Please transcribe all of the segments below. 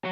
Yo,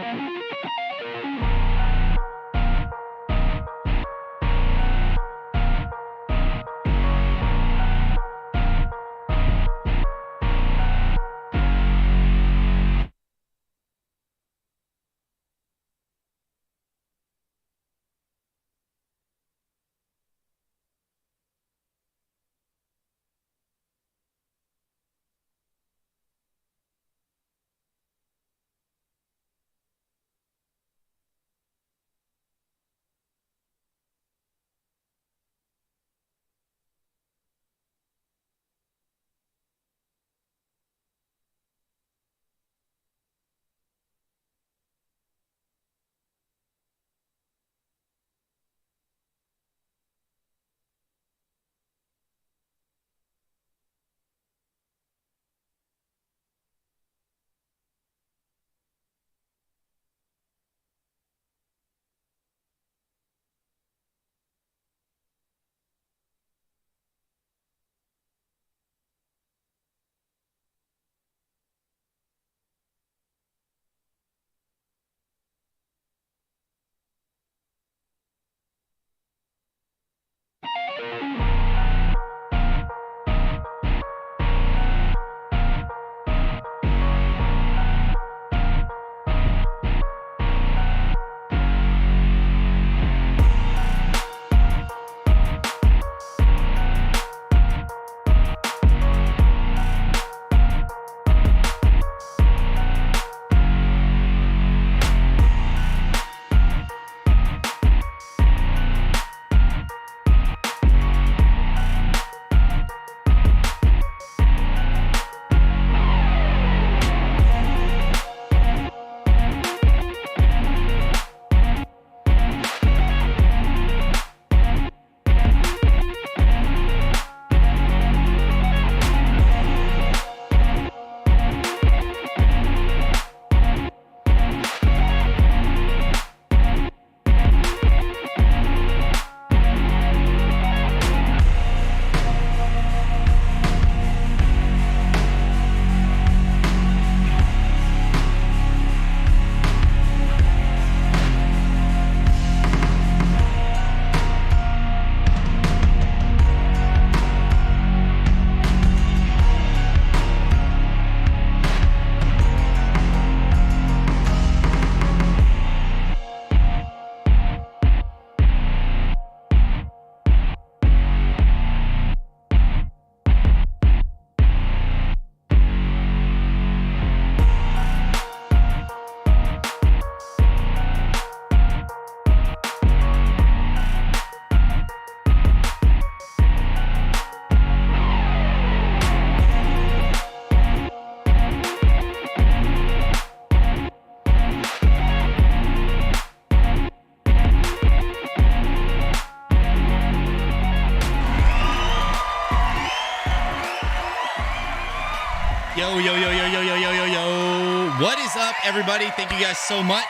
yo, yo, yo, yo, yo, yo, yo, yo. What is up, everybody? Thank you guys so much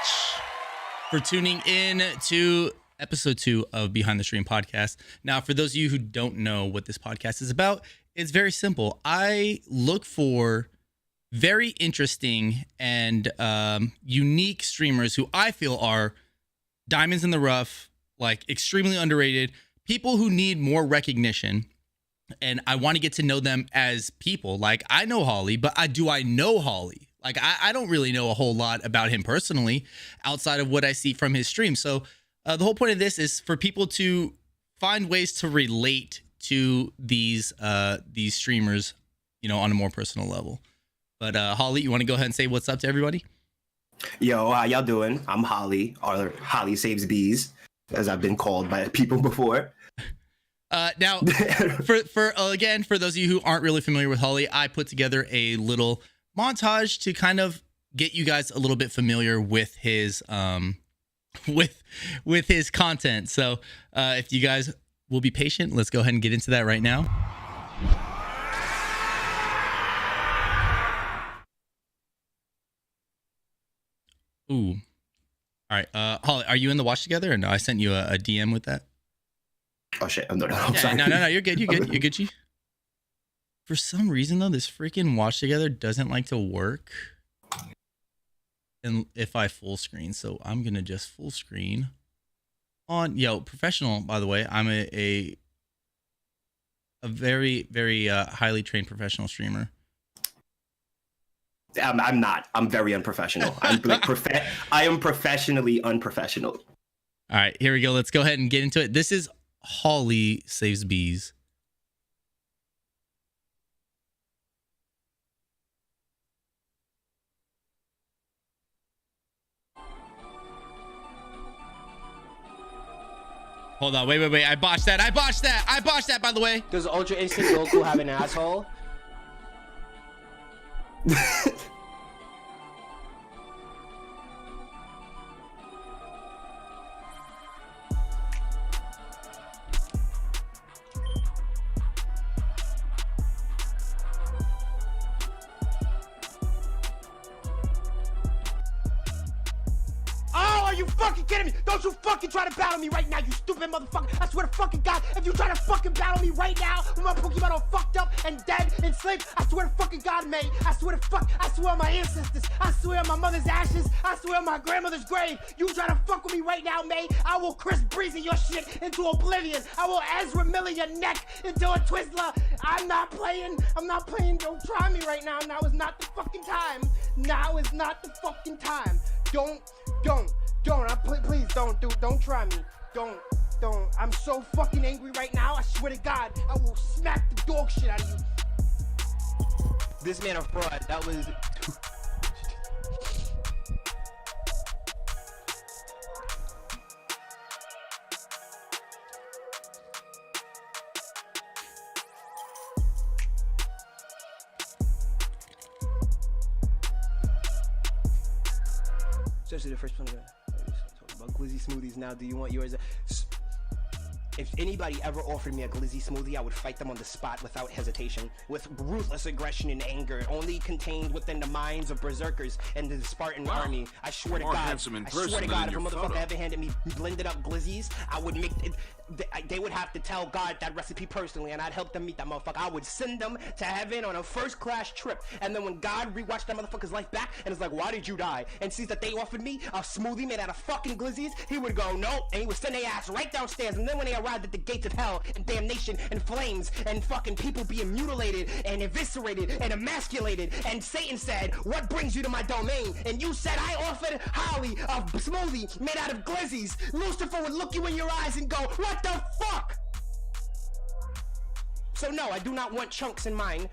for tuning in to episode 2 of Behind the Stream podcast. Now, for those of you who don't know what this podcast is about, it's very simple. I look for very interesting and unique streamers who I feel are diamonds in the rough, like extremely underrated, people who need more recognition. And I want to get to know them as people. Like, I know Hollie, but do I know Hollie? Like, I don't really know a whole lot about him personally outside of what I see from his stream. So the whole point of this is for people to find ways to relate to these streamers, you know, on a more personal level. But Hollie, you want to go ahead and say what's up to everybody? Yo, how y'all doing? I'm Hollie, or HollieSavesBees, as I've been called by people before. Now, for those of you who aren't really familiar with Hollie, I put together a little montage to kind of get you guys a little bit familiar with his with his content. So if you guys will be patient, let's go ahead and get into that right now. Ooh. All right. Hollie, are you in the watch together or no? I sent you a DM with that. Oh shit! I'm sorry. No. You're good. You're good, G. For some reason though, this freaking watch together doesn't like to work. and if I full screen. So I'm gonna just full screen on professional. By the way, I'm a very, very highly trained professional streamer. I'm not. I'm very unprofessional. I'm like I am professionally unprofessional. All right, here we go. Let's go ahead and get into it. This is HollieSavesBees. Hold on, wait. I botched that, by the way. Does Ultra Instinct Goku have an asshole? Are you fucking kidding me? Don't you fucking try to battle me right now, you stupid motherfucker. I swear to fucking God, if you try to fucking battle me right now, when my Pokemon all fucked up and dead and sleep, I swear to fucking God, mate. I swear on my ancestors. I swear on my mother's ashes. I swear on my grandmother's grave. You try to fuck with me right now, mate, I will Chris Breezy your shit into oblivion. I will Ezra Miller your neck into a Twizzler. I'm not playing. Don't try me right now. Now is not the fucking time. Please don't try me. Don't. I'm so fucking angry right now. I swear to God, I will smack the dog shit out of you. This man a fraud. That was. Especially the first one. About glizzy smoothies now. Do you want yours? If anybody ever offered me a glizzy smoothie, I would fight them on the spot without hesitation, with ruthless aggression and anger, only contained within the minds of berserkers and the Spartan army. I swear to God, if a motherfucker ever handed me blended up glizzies, I would make it. They would have to tell God that recipe personally, and I'd help them meet that motherfucker. I would send them to heaven on a first-class trip, and then when God rewatched that motherfucker's life back and is like, why did you die? And sees that they offered me a smoothie made out of fucking glizzies, he would go, no, and he would send their ass right downstairs, and then when they arrived at the gates of hell and damnation and flames and fucking people being mutilated and eviscerated and emasculated, and Satan said, what brings you to my domain? And you said, I offered Holly a smoothie made out of glizzies. Lucifer would look you in your eyes and go, what the fuck? So no, I do not want chunks in mine.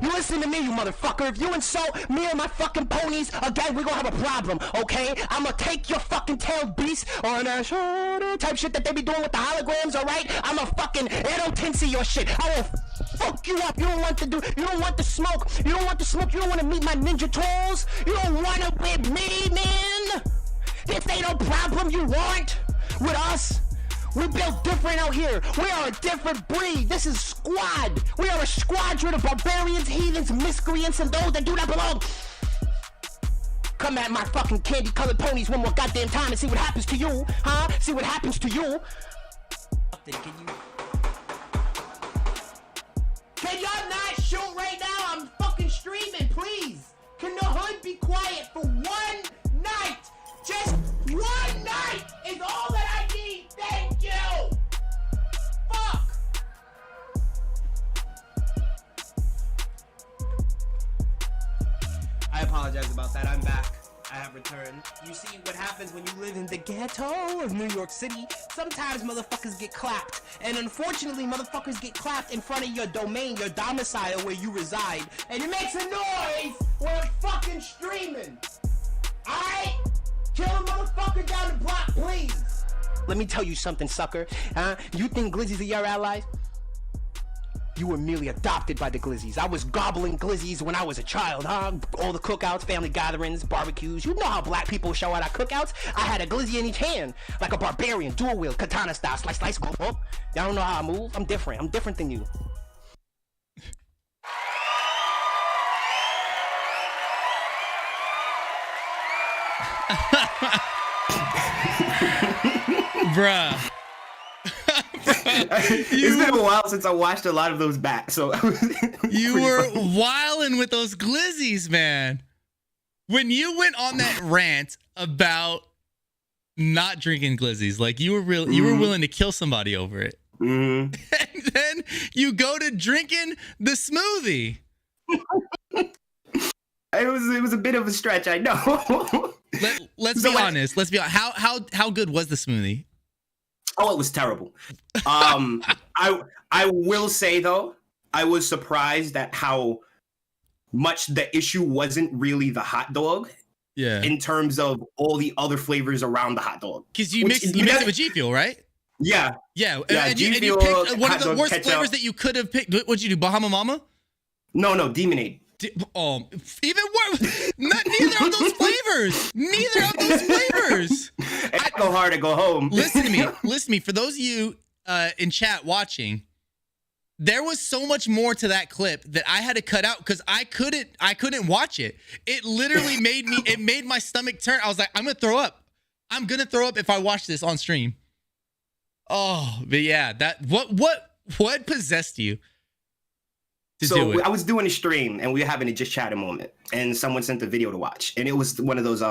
You listen to me, you motherfucker. If you insult me or my fucking ponies again, we're gonna have a problem, okay? I'm gonna take your fucking tail, beast, on that shoulder type shit that they be doing with the holograms, alright? I'm a fucking Edo-Tensei your shit. I will fuck you up. You don't want the smoke. You don't want to meet my ninja tools. You don't want to with me, man. This ain't no problem you want with us. We built different out here. We are a different breed. This is squad. We are a squadron of barbarians, heathens, miscreants, and those that do not belong. Come at my fucking candy-colored ponies one more goddamn time and see what happens to you, huh? See what happens to you. Can y'all not shoot right now? I'm fucking streaming, please. Can the hood be quiet for one night? Just one night is all that I need. Thank you. Fuck. I apologize about that. I'm back. I have returned. You see what happens when you live in the ghetto of New York City? Sometimes motherfuckers get clapped. And unfortunately, motherfuckers get clapped in front of your domain, your domicile where you reside. And it makes a noise when I'm fucking streaming. Alright? Kill a motherfucker down the block, please. Let me tell you something, sucker. You think glizzies are your allies? You were merely adopted by the glizzies. I was gobbling glizzies when I was a child, huh? All the cookouts, family gatherings, barbecues. You know how black people show out at cookouts? I had a glizzy in each hand, like a barbarian, dual wheel, katana style, slice, slice, go, go. Y'all don't know how I move? I'm different. I'm different than you. Bruh. It's been a while since I watched a lot of those back, so You were wilding with those glizzies, man. When you went on that rant about not drinking glizzies, like you were willing to kill somebody over it. And then you go to drinking the smoothie. It was a bit of a stretch, I know. Let's be honest. Let's be honest. How good was the smoothie? Oh, it was terrible. I will say though, I was surprised at how much the issue wasn't really the hot dog. Yeah. In terms of all the other flavors around the hot dog. Because you mixed it with G Fuel, right? Yeah. Yeah. And you picked one of the worst flavors that you could have picked. What'd you do? Bahama Mama? No, Demonade. Even worse. Neither of those flavors. Neither of those flavors. I go hard, I go home. Listen to me. For those of you in chat watching, there was so much more to that clip that I had to cut out because I couldn't watch it. It literally made my stomach turn. I was like, I'm gonna throw up. I'm gonna throw up if I watch this on stream. Oh, but yeah, what possessed you? So I was doing a stream and we were having a just chatting moment, and someone sent the video to watch, and it was one of those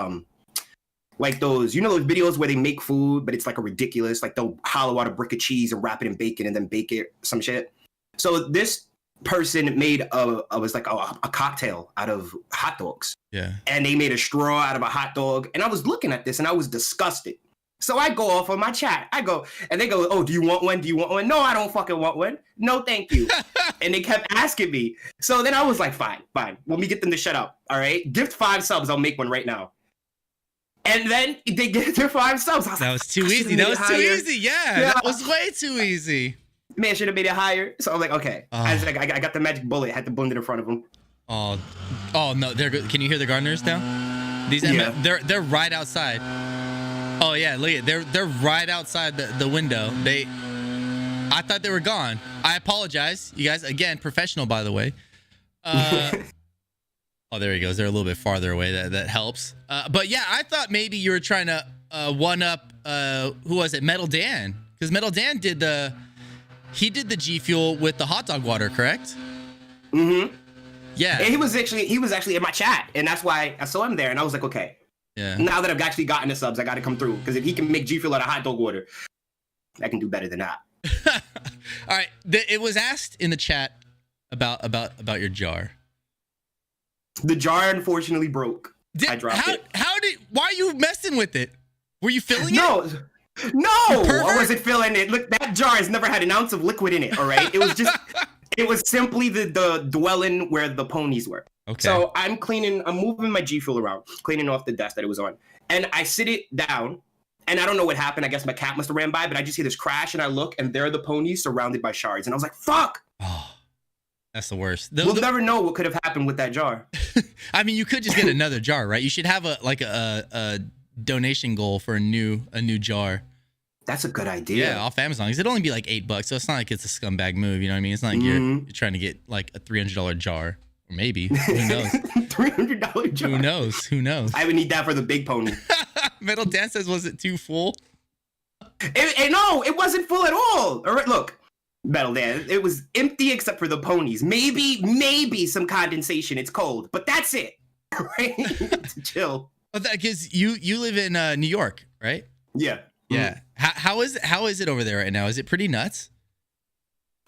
like those, you know, those videos where they make food, but it's like a ridiculous, like they'll hollow out a brick of cheese and wrap it in bacon and then bake it, some shit. So this person made a cocktail out of hot dogs. Yeah. And they made a straw out of a hot dog, and I was looking at this and I was disgusted. So I go off on my chat. I go, and they go, oh, do you want one? Do you want one? No, I don't fucking want one. No, thank you. And they kept asking me. So then I was like, fine. Let me get them to shut up. All right. Gift 5 subs. I'll make one right now. And then they get their 5 subs. That was too easy. That was too easy. Yeah, that was way too easy. Man, should have made it higher. So I'm like, okay. I was like, I got the magic bullet. I had to blend it in front of them. Oh no. Can you hear the gardeners now? They're right outside. Oh yeah, look at they're right outside the window. I thought they were gone. I apologize, you guys. Again, professional, by the way. Oh, there he goes. They're a little bit farther away. That helps. But yeah, I thought maybe you were trying to one up. Who was it? Metal Dan, because Metal Dan did the G Fuel with the hot dog water, correct? Mm-hmm. Yeah. And he was actually in my chat, and that's why I saw him there, and I was like, okay. Yeah. Now that I've actually gotten the subs, I got to come through, because if he can make G Fuel out of hot dog water, I can do better than that. All right. It was asked in the chat about your jar. The jar unfortunately broke. I dropped it. Why are you messing with it? Were you filling it? No, I wasn't filling it. Look, that jar has never had an ounce of liquid in it. All right, it was simply the dwelling where the ponies were. Okay. So I'm moving my G Fuel around, cleaning off the desk that it was on. And I sit it down, and I don't know what happened. I guess my cat must have ran by, but I just hear this crash, and I look, and there are the ponies surrounded by shards. And I was like, fuck! Oh, that's the worst. We'll never know what could have happened with that jar. I mean, you could just get another jar, right? You should have a donation goal for a new jar. That's a good idea. Yeah, off Amazon. Because it'd only be like $8, so it's not like it's a scumbag move. You know what I mean? It's not like you're trying to get like a $300 jar. Or maybe. Who knows? $300 jar. Who knows? I would need that for the big pony. Metal Dan says, was it too full? No, it wasn't full at all. All right, look. Metal Dan, it was empty except for the ponies. Maybe some condensation. It's cold, but that's it. Right? Chill. Because you live in New York, right? Yeah. Yeah. How is it over there right now? Is it pretty nuts?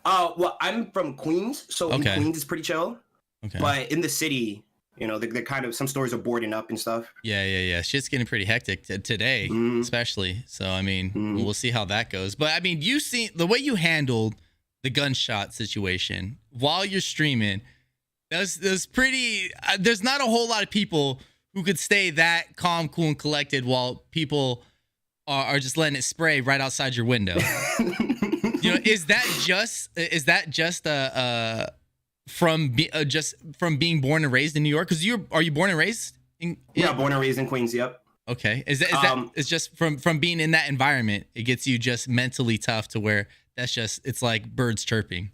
Well, I'm from Queens, so in Queens is pretty chill. Okay. But in the city, you know, they're kind of, some stores are boarding up and stuff. Yeah. Shit's getting pretty hectic today, especially. So, I mean, we'll see how that goes. But, I mean, you see the way you handled the gunshot situation while you're streaming. That's pretty. There's not a whole lot of people who could stay that calm, cool, and collected while people are just letting it spray right outside your window. You know, is that just from being born and raised in New York? Because are you born and raised Yeah, born and raised in Queens. Yep. Okay. Is that it's just from being in that environment, it gets you just mentally tough to where it's like birds chirping.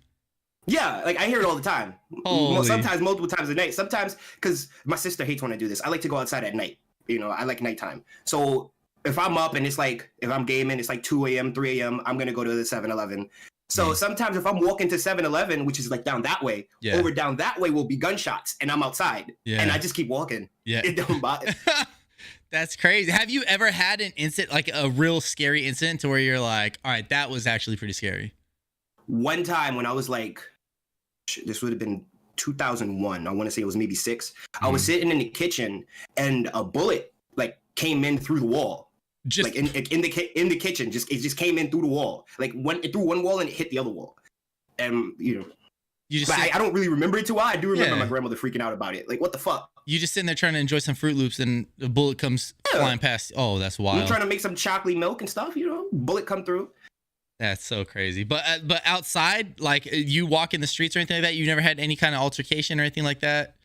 Yeah, like I hear it all the time. Sometimes multiple times a night. Sometimes because my sister hates when I do this. I like to go outside at night. You know, I like nighttime. So if I'm up and it's like, if I'm gaming, it's like 2 a.m., 3 a.m., I'm going to go to the 7-Eleven. So sometimes if I'm walking to 7-Eleven, which is like down that way, over down that way will be gunshots and I'm outside. Yeah. And I just keep walking. Yeah. It don't bother. That's crazy. Have you ever had an incident, like a real scary incident to where you're like, all right, that was actually pretty scary? One time when I was like, this would have been 2001. I want to say it was maybe 6. I was sitting in the kitchen and a bullet like came in through the wall. Just like in the kitchen, it just came in through the wall. Like it through one wall and it hit the other wall. And I don't really remember it too well. I do remember my grandmother freaking out about it. Like, what the fuck? You just sitting there trying to enjoy some Fruit Loops and a bullet comes flying past. Oh, that's wild. I'm trying to make some chocolate milk and stuff. Bullet come through. That's so crazy. But outside, like you walk in the streets or anything like that, you never had any kind of altercation or anything like that?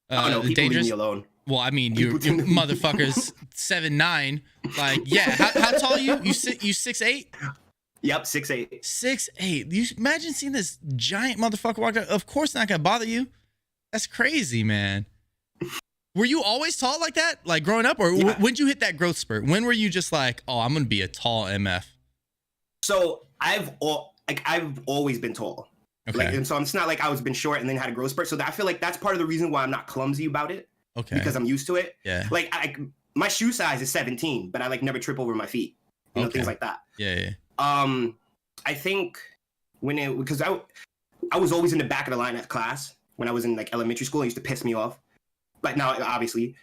No, people leave me alone. Well, I mean, you motherfuckers 7'9". Like, yeah. How tall are you? You 6'8"? Yep, 6'8". 6'8". You imagine seeing this giant motherfucker walk out. Of course, not gonna bother you. That's crazy, man. Were you always tall like that, like growing up, or when'd you hit that growth spurt? When were you just like, oh, I'm gonna be a tall MF? So I've always been tall. Okay. And so it's not like I was been short and then had a growth spurt. So I feel like that's part of the reason why I'm not clumsy about it. Okay. Because I'm used to it. Yeah. Like my shoe size is 17, but I like never trip over my feet. You know, things like that. Yeah. I think because I was always in the back of the line at class when I was in like elementary school. It used to piss me off. But now, obviously.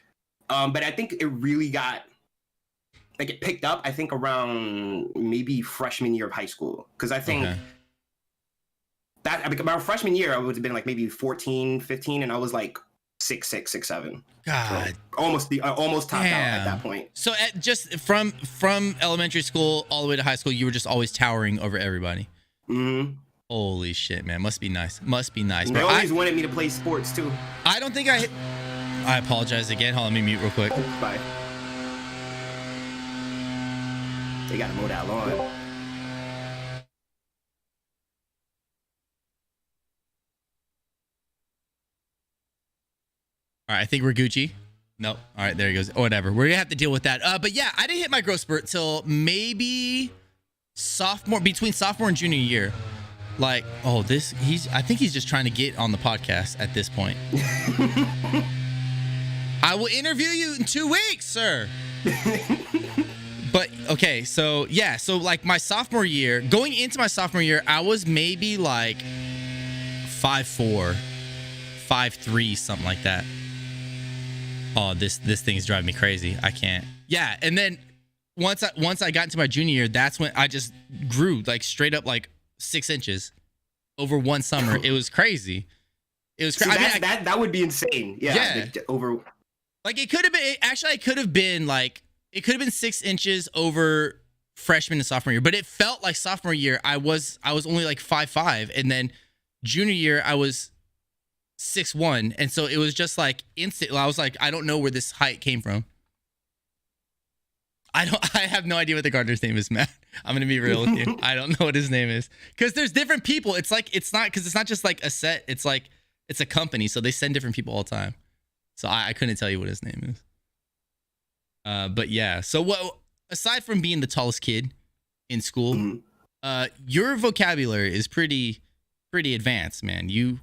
But I think it really got like it picked up. I think around maybe freshman year of high school, because I think. Okay. That about freshman year, I would have been like maybe 14, 15, and I was like 6'6", 6'7". God, so almost topped out at that point. So just from elementary school all the way to high school, you were just always towering over everybody. Mm-hmm. Holy shit, man! Must be nice. They always wanted me to play sports too. I don't think I apologize again. Hold on, let me mute real quick. Bye. They gotta mow that lawn. All right, I think we're Gucci. Nope. All right, there he goes. Oh, whatever. We're gonna have to deal with that. But yeah, I didn't hit my growth spurt till maybe between sophomore and junior year. Like, I think he's just trying to get on the podcast at this point. I will interview you in 2 weeks, sir. But okay, so like my sophomore year, going into my sophomore year, I was maybe like 5'4", 5'3", something like that. Oh, this thing's driving me crazy. I can't. Yeah, and then once I got into my junior year, that's when I just grew like straight up like 6 inches over one summer. It was crazy. It was crazy. That would be insane. Yeah. Over. Like it could have been. Actually, it could have been 6 inches over freshman and sophomore year. But it felt like sophomore year I was only like 5'5", and then junior year I was 6'1", and so it was just like instant. I was like, I don't know where this height came from. I have no idea what the gardener's name is, Matt. I'm gonna be real with you. I don't know what his name is, because there's different people. It's like it's not just like a set. It's like it's a company, so they send different people all the time. So I couldn't tell you what his name is. But yeah. So what? Aside from being the tallest kid in school, your vocabulary is pretty advanced, man. You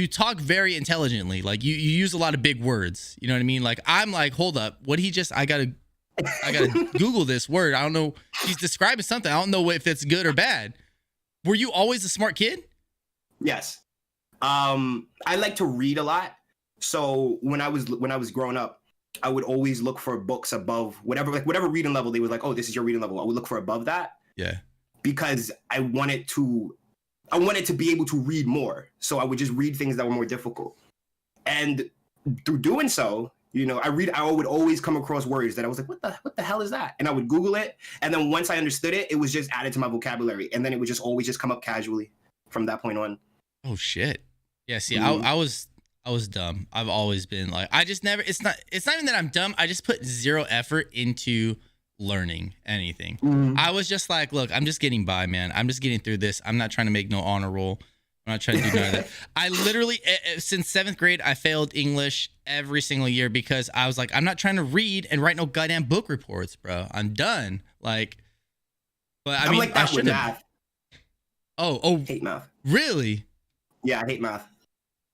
talk very intelligently. Like you use a lot of big words. You know what I mean? Like I'm like, hold up, I gotta Google this word. I don't know. He's describing something. I don't know if it's good or bad. Were you always a smart kid? Yes. I like to read a lot. So when I was growing up, I would always look for books above whatever reading level they was like, oh, this is your reading level. I would look for above that. Yeah. Because I wanted to be able to read more. So I would just read things that were more difficult. And through doing so, I would always come across words that I was like, what the hell is that? And I would Google it. And then once I understood it, it was just added to my vocabulary. And then it would just always just come up casually from that point on. Oh shit. Yeah. See, I was dumb. I've always been like, I just never, it's not even that I'm dumb. I just put zero effort into learning anything. I was just like, look, I'm just getting by, man. I'm just getting through this. I'm not trying to make no honor roll. I'm not trying to do none of that. I literally, since 7th grade, I failed English every single year because I was like, I'm not trying to read and write no goddamn book reports, bro. I'm done. Like, but I mean, like that with math. Oh, hate math. Really? Yeah, I hate math.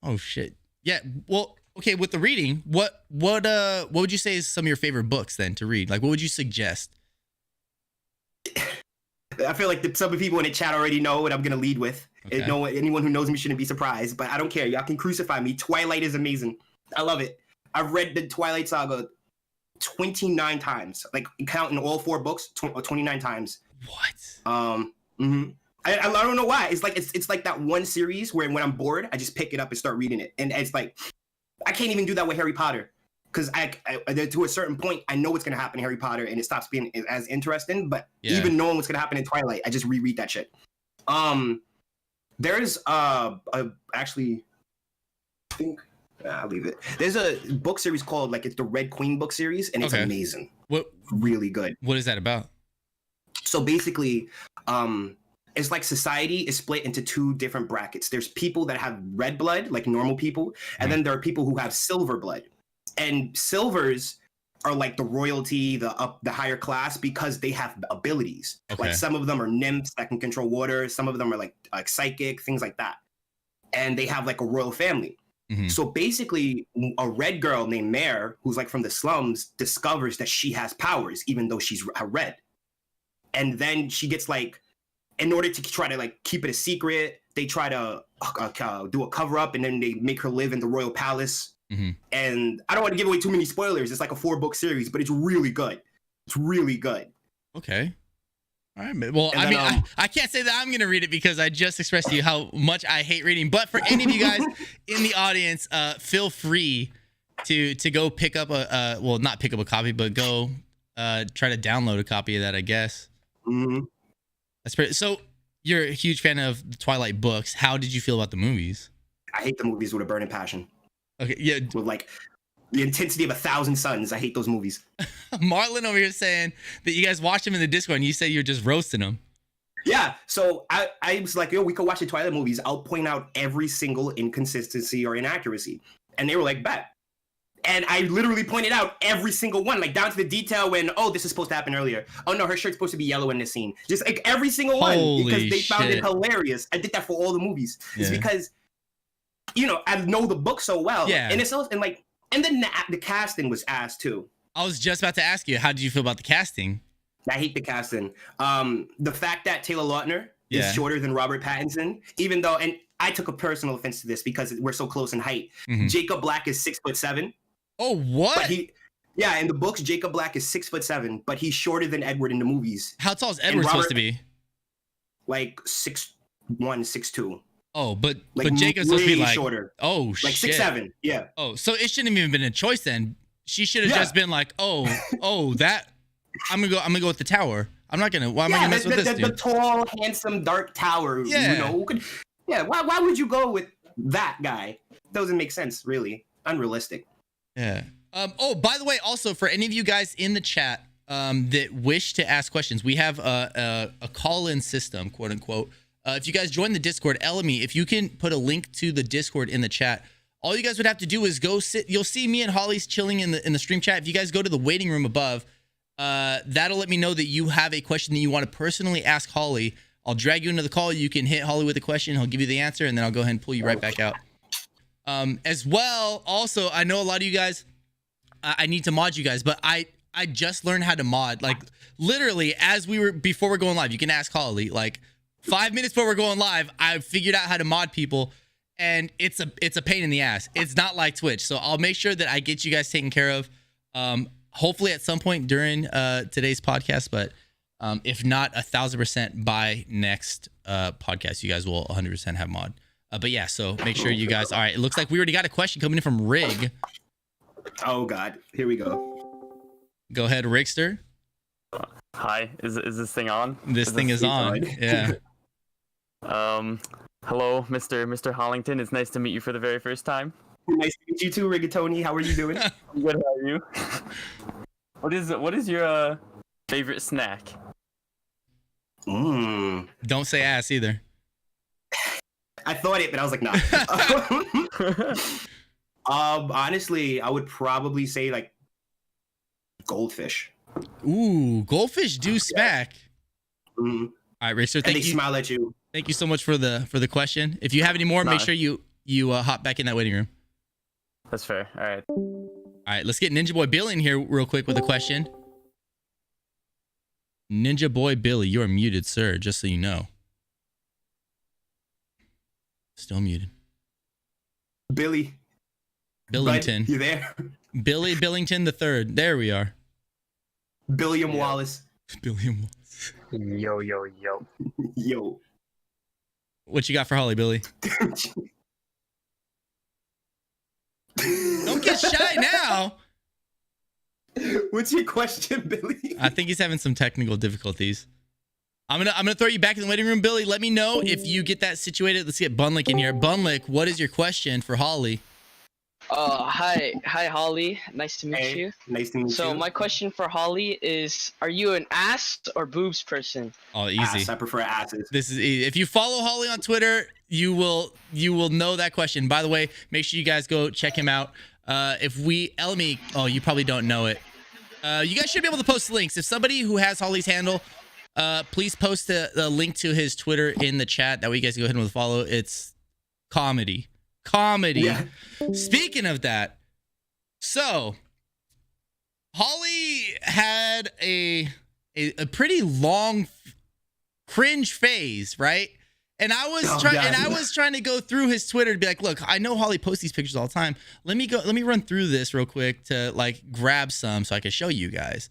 Oh shit. Yeah. Well, okay. With the reading, what would you say is some of your favorite books then to read? Like, what would you suggest? I feel like some of the people in the chat already know what I'm gonna lead with. Okay. Anyone who knows me shouldn't be surprised, but I don't care. Y'all can crucify me. Twilight is amazing. I love it. I've read the Twilight Saga 29 times, like counting all 4 books, 29 times. What? I don't know why. It's like that one series where when I'm bored, I just pick it up and start reading it, and it's like I can't even do that with Harry Potter because I to a certain point I know what's gonna happen in Harry Potter and it stops being as interesting. But even knowing what's gonna happen in Twilight, I just reread that shit. There's actually, I think I'll leave it. There's a book series called like it's the Red Queen book series, and it's amazing. What? Really good. What is that about? So basically, it's like society is split into 2 different brackets. There's people that have red blood, like normal people, and then there are people who have silver blood. And silvers are like the royalty, the higher class, because they have abilities. Okay. Like some of them are nymphs that can control water. Some of them are like psychic, things like that. And they have like a royal family. Mm-hmm. So basically, a red girl named Mare, who's like from the slums, discovers that she has powers, even though she's red. And then she gets like, in order to try to like keep it a secret, they try to do a cover up, and then they make her live in the royal palace. Mm-hmm. And I don't want to give away too many spoilers. It's like a 4-book series, but it's really good. It's really good. Okay. All right. Well, I mean, I can't say that I'm going to read it because I just expressed to you how much I hate reading. But for any of you guys in the audience, feel free to go pick up not pick up a copy, but go try to download a copy of that, I guess. Mm-hmm. That's pretty. So you're a huge fan of the Twilight books. How did you feel about the movies? I hate the movies with a burning passion. Okay, yeah. With like the intensity of 1,000 suns. I hate those movies. Marlon over here saying that you guys watched them in the Discord and you said you're just roasting them. Yeah, so I was like, yo, we could watch the Twilight movies. I'll point out every single inconsistency or inaccuracy. And they were like, bet. And I literally pointed out every single one, like down to the detail when, this is supposed to happen earlier. Oh no, her shirt's supposed to be yellow in this scene. Just like every single one. Because they found it hilarious. I did that for all the movies. Yeah. It's because, I know the book so well. Yeah. And it's also, and then the casting was ass too. I was just about to ask you, how did you feel about the casting? I hate the casting. The fact that Taylor Lautner is shorter than Robert Pattinson, even though, and I took a personal offense to this because we're so close in height. Mm-hmm. Jacob Black is 6'7". Oh, what? But in the books, Jacob Black is 6'7", but he's shorter than Edward in the movies. How tall is Edward supposed to be? Like 6'1", 6'2". Oh, but Jacob's supposed to be like shorter. Oh, like shit. 6'7". Yeah. Oh, so it shouldn't have even been a choice then. She should have just been like, that. I'm gonna go with the tower. I'm not gonna. Why am I gonna mess with this dude? The tall, handsome, dark tower. Yeah. Why would you go with that guy? Doesn't make sense, really. Unrealistic. Yeah. By the way, also for any of you guys in the chat that wish to ask questions, we have a call-in system, quote unquote. If you guys join the Discord, LME, if you can put a link to the Discord in the chat, all you guys would have to do is go sit. You'll see me and Hollie's chilling in the stream chat. If you guys go to the waiting room above, that'll let me know that you have a question that you want to personally ask Hollie. I'll drag you into the call. You can hit Hollie with a question. He'll give you the answer, and then I'll go ahead and pull you right back out. As well, also, I know a lot of you guys, I need to mod you guys, but I just learned how to mod. Like, literally, before we're going live, you can ask Hollie. Like, 5 minutes before we're going live, I figured out how to mod people, and it's a pain in the ass. It's not like Twitch, so I'll make sure that I get you guys taken care of. Hopefully at some point during today's podcast, but if not, 1,000% by next podcast, you guys will 100% have mod. But yeah, so make sure you guys. All right, it looks like we already got a question coming in from Rig. Oh God, here we go. Go ahead, Rickster. Hi, is this thing on? This thing is on. Yeah. Hello, Mr. Hollington. It's nice to meet you for the very first time. Nice to meet you too, Rigatoni. How are you doing? I'm good. How are you? What is your favorite snack? Don't say ass either. I thought it, but I was like, nah. Honestly, I would probably say like goldfish. Ooh, goldfish do smack. Mm-hmm. All right, Rickster, thank you. They smile at you. Thank you so much for the question. If you have any more, make sure you hop back in that waiting room. That's fair. All right. All right, let's get Ninja Boy Billy in here real quick with a question. Ninja Boy Billy, you are muted, sir, just so you know. Still muted. Billy. Billington. Bud, you there? Billy Billington the third. There we are. Billiam Wallace. Billiam Wallace. Yo. Yo. What you got for Holly, Billy? Don't get shy now. What's your question, Billy? I think he's having some technical difficulties. I'm gonna throw you back in the waiting room, Billy. Let me know if you get that situated. Let's get Bunlick in here. Bunlick, what is your question for Holly? Hi, Holly. Nice to meet you. Nice to meet you. So my question for Holly is: are you an ass or boobs person? Oh, easy. Ass. I prefer asses. This is easy. If you follow Holly on Twitter, you will know that question. By the way, make sure you guys go check him out. You probably don't know it. You guys should be able to post links. If somebody who has Holly's handle, please post the link to his Twitter in the chat. That way you guys can go ahead and follow. It's comedy. Yeah. Speaking of that, so Holly had a pretty long cringe phase, right? And I was trying to go through his Twitter to be like, look, I know Holly posts these pictures all the time. Let me run through this real quick to like grab some so I can show you guys.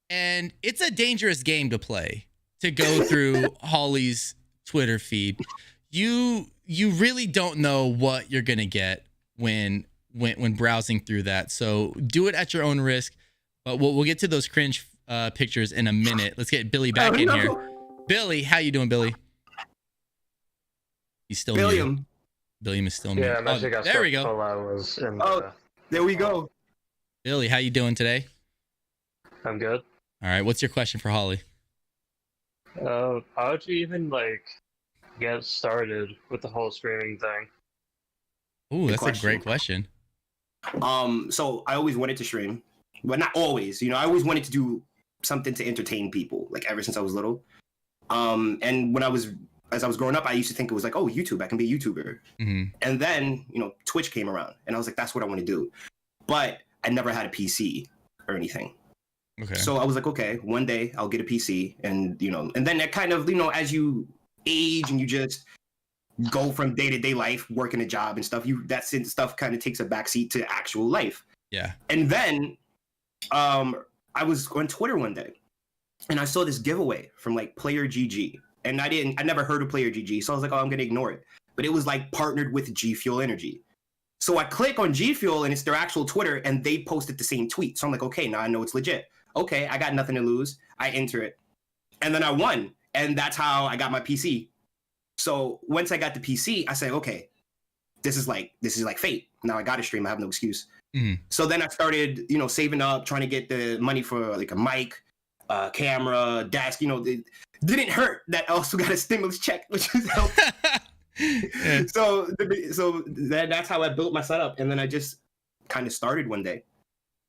And it's a dangerous game to play, to go through Holly's Twitter feed. You really don't know what you're gonna get when browsing through that. So do it at your own risk. But we'll get to those cringe pictures in a minute. Let's get Billy back in here. Billy, how you doing, Billy? He's still muted. Billiam is still muted. Yeah, there we go. I was in there we go. Billy, how you doing today? I'm good. All right, what's your question for Holly? How would you even get started with the whole streaming thing? Ooh, that's a great question. So I always wanted to stream, but not always. I always wanted to do something to entertain people, like ever since I was little. And as I was growing up, I used to think it was like, oh, YouTube, I can be a YouTuber. Mm-hmm. And then, Twitch came around, and I was like, that's what I want to do. But I never had a PC or anything. Okay. So I was like, okay, one day I'll get a PC, and then that kind of, as you age and you just go from day-to-day life, working a job and stuff, that stuff kind of takes a backseat to actual life. Yeah. And then I was on Twitter one day, and I saw this giveaway from like Player GG. And I never heard of Player GG, so I was like, oh, I'm going to ignore it. But it was like partnered with G Fuel Energy. So I click on G Fuel, and it's their actual Twitter, and they posted the same tweet. So I'm like, okay, now I know it's legit. Okay, I got nothing to lose. I enter it. And then I won. And that's how I got my PC. So once I got the PC, I said, okay, this is like fate. Now I got to stream. I have no excuse. Mm-hmm. So then I started, saving up, trying to get the money for like a mic, camera, desk. It didn't hurt that I also got a stimulus check, which was helpful. Yeah. So that's how I built my setup. And then I just kind of started one day.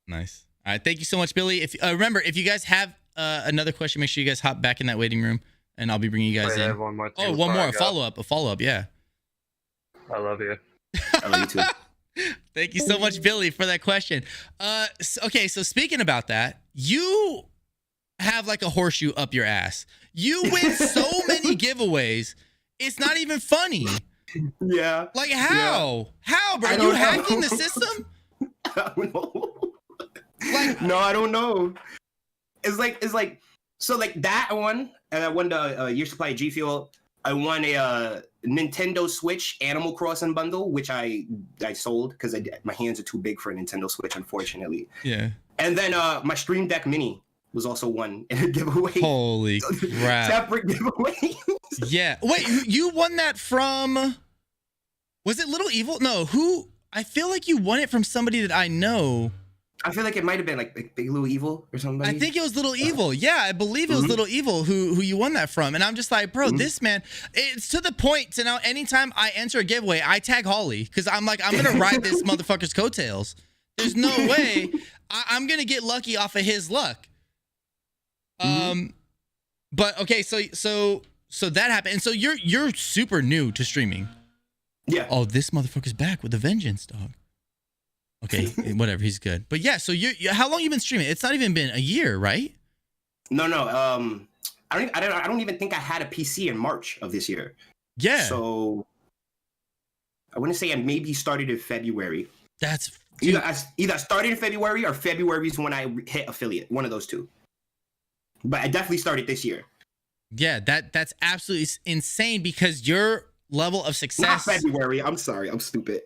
Nice. All right. Thank you so much, Billy. If remember, if you guys have another question, make sure you guys hop back in that waiting room, and I'll be bringing you guys in. One more one more. A follow up. Yeah. I love you. I love you too. Thank you so much, Billy, for that question. Okay, so speaking about that, you have like a horseshoe up your ass. You win so many giveaways. It's not even funny. Yeah. Like how? Yeah. How, bro? Are you hacking the system? I don't know. No, I don't know. It's like so like that one, and I won the year supply of G Fuel. I won a Nintendo Switch Animal Crossing bundle, which I sold because my hands are too big for a Nintendo Switch, unfortunately. Yeah. And then my Stream Deck Mini was also won in a giveaway. Holy crap. Separate giveaway. Yeah. Wait, you won that from... Was it Little Evil? No, who... I feel like you won it from somebody that I know. I feel like it might have been like Big Little Evil or something. I think it was Little Evil. Yeah, I believe it was Little Evil who you won that from. And I'm just like, bro, this man, it's to the point to now anytime I enter a giveaway, I tag Holly because I'm like, I'm going to ride this motherfucker's coattails. There's no way I'm going to get lucky off of his luck. But okay, so that happened. And so you're super new to streaming. Yeah. Oh, this motherfucker's back with a vengeance, dog. Okay, whatever, he's good. But yeah, so you how long you been streaming? It's not even been a year, right? No. I don't even think I had a PC in March of this year. Yeah. So I want to say I maybe started in February. That's either I started in February or February is when I hit affiliate. One of those two. But I definitely started this year. Yeah, that's absolutely insane because your level of success. Not February. I'm sorry. I'm stupid.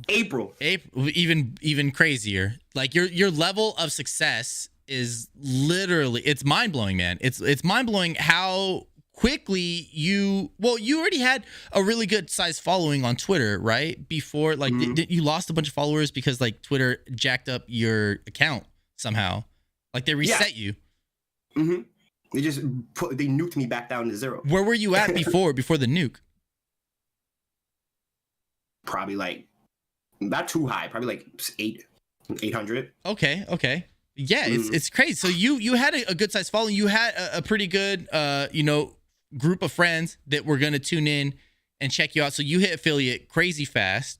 April, even crazier. Like your level of success is literally, it's mind blowing, man. It's mind blowing how quickly you already had a really good sized following on Twitter, right? Before, like, you lost a bunch of followers because like Twitter jacked up your account somehow. Like they reset you. Mm-hmm. They just they nuked me back down to 0. Where were you at before the nuke? Probably like not too high, probably like 800. Okay. Yeah, it's crazy. So you had a good sized following. You had a pretty good group of friends that were gonna tune in and check you out. So you hit affiliate crazy fast.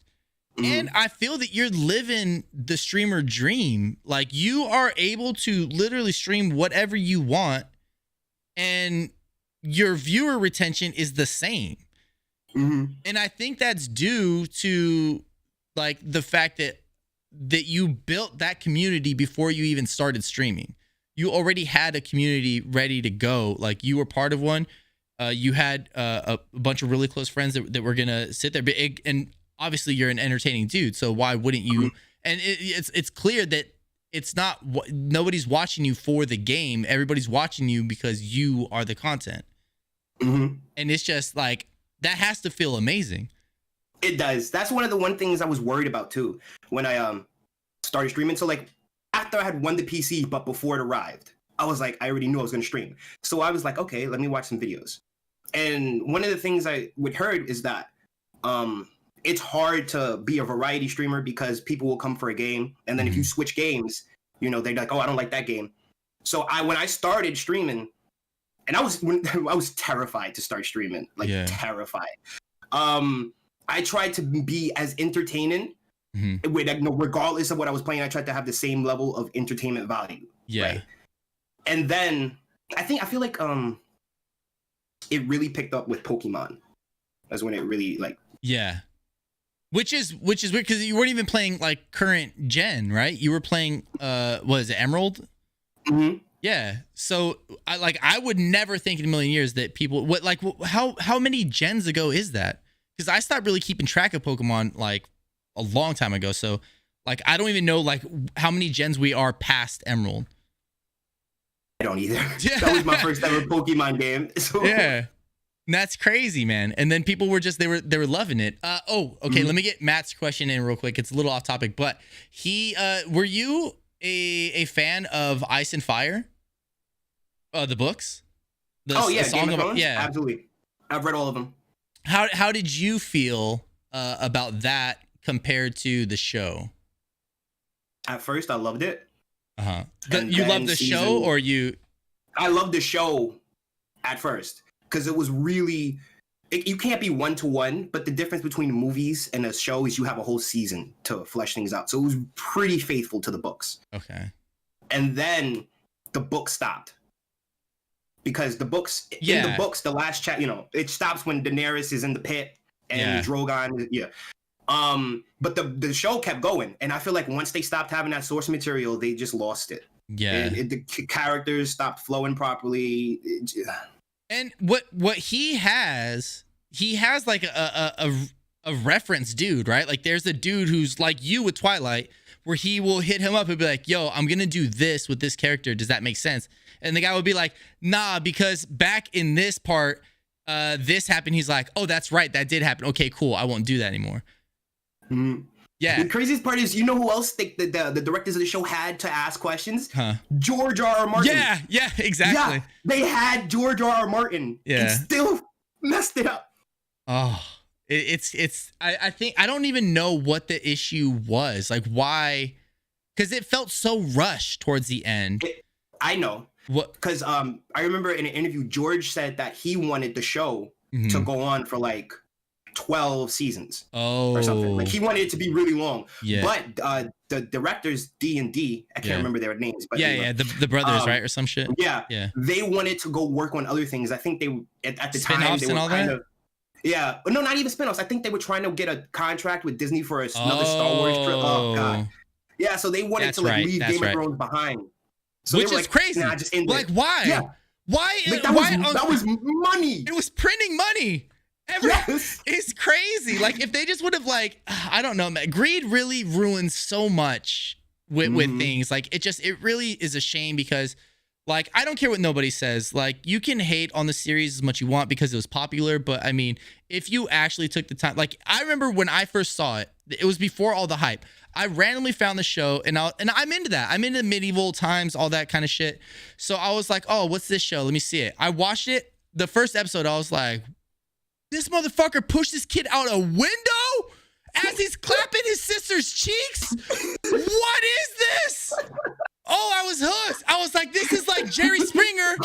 And I feel that you're living the streamer dream. Like you are able to literally stream whatever you want, and your viewer retention is the same. And I think that's due to like the fact that you built that community before you even started streaming. You already had a community ready to go. Like you were part of one. You had a bunch of really close friends that were gonna sit there. And obviously you're an entertaining dude, so why wouldn't you? And it's clear that it's not, nobody's watching you for the game. Everybody's watching you because you are the content. And it's just like, that has to feel amazing. It does. That's one of the things I was worried about too when I started streaming. So like after I had won the PC, but before it arrived, I was like, I already knew I was going to stream. So I was like, okay, let me watch some videos. And one of the things I would heard is that it's hard to be a variety streamer because people will come for a game, and then if you switch games, they're like, oh, I don't like that game. So when I started streaming, and I was terrified to start streaming, terrified. I tried to be as entertaining, with regardless of what I was playing. I tried to have the same level of entertainment value. Yeah. Right? And then I feel like it really picked up with Pokemon. That's when it really like. Yeah. Which is weird because you weren't even playing like current gen, right? You were playing what is it, Emerald? Yeah. So I would never think in a million years that people how many gens ago is that? Because I stopped really keeping track of Pokemon like a long time ago. So like I don't even know like how many gens we are past Emerald. I don't either. That was my first ever Pokemon game. So. Yeah. That's crazy, man. And then people were just they were loving it. Okay. Let me get Matt's question in real quick. It's a little off topic, but were you a fan of Ice and Fire? The books? The Song Game of Thrones? Yeah, absolutely. I've read all of them. How did you feel about that compared to the show? At first, I loved it. You loved the show, or you? I loved the show at first because it was really. You can't be 1-to-1, but the difference between movies and a show is you have a whole season to flesh things out. So it was pretty faithful to the books. Okay. And then the book stopped. Because in the books, the last it stops when Daenerys is in the pit and Drogon, but the show kept going, and I feel like once they stopped having that source material, they just lost it. Yeah, the characters stopped flowing properly. And what he has he has like a reference dude, right? Like there's a dude who's like you with Twilight, where he will hit him up and be like, yo, I'm gonna do this with this character. Does that make sense? And the guy would be like, nah, because back in this part, this happened. He's like, oh, that's right, that did happen. Okay, cool. I won't do that anymore. Mm-hmm. Yeah. The craziest part is, you know who else the directors of the show had to ask questions? Huh. George R. R. Martin. Yeah, exactly. Yeah, they had George R. R. Martin. Yeah. And still messed it up. Oh, I think I don't even know what the issue was. Like why? Because it felt so rushed towards the end. I know. What? Because I remember in an interview, George said that he wanted the show to go on for like 12 seasons or something. Like he wanted it to be really long. Yeah. But the directors D&D, I can't remember their names, but the brothers, right, or some shit. Yeah. They wanted to go work on other things. I think they at the time they were kind of no, not even spinoffs. I think they were trying to get a contract with Disney for another Star Wars trip. Oh god. Yeah, so they wanted to like leave Game of Thrones behind. So which is crazy. Nah, just like why? Yeah. Why? Like, that was money. It was printing money. It's crazy. Like if they just would have like, I don't know, man. Greed really ruins so much with things. Like it really is a shame because like I don't care what nobody says. Like you can hate on the series as much as you want because it was popular, but I mean, if you actually took the time, like I remember when I first saw it, it was before all the hype. I randomly found the show and I'm into that. I'm into medieval times, all that kind of shit. So I was like, oh, what's this show? Let me see it. I watched it. The first episode, I was like, this motherfucker pushed this kid out a window as he's clapping his sister's cheeks? What is this? Oh, I was hooked. I was like, this is like Jerry Springer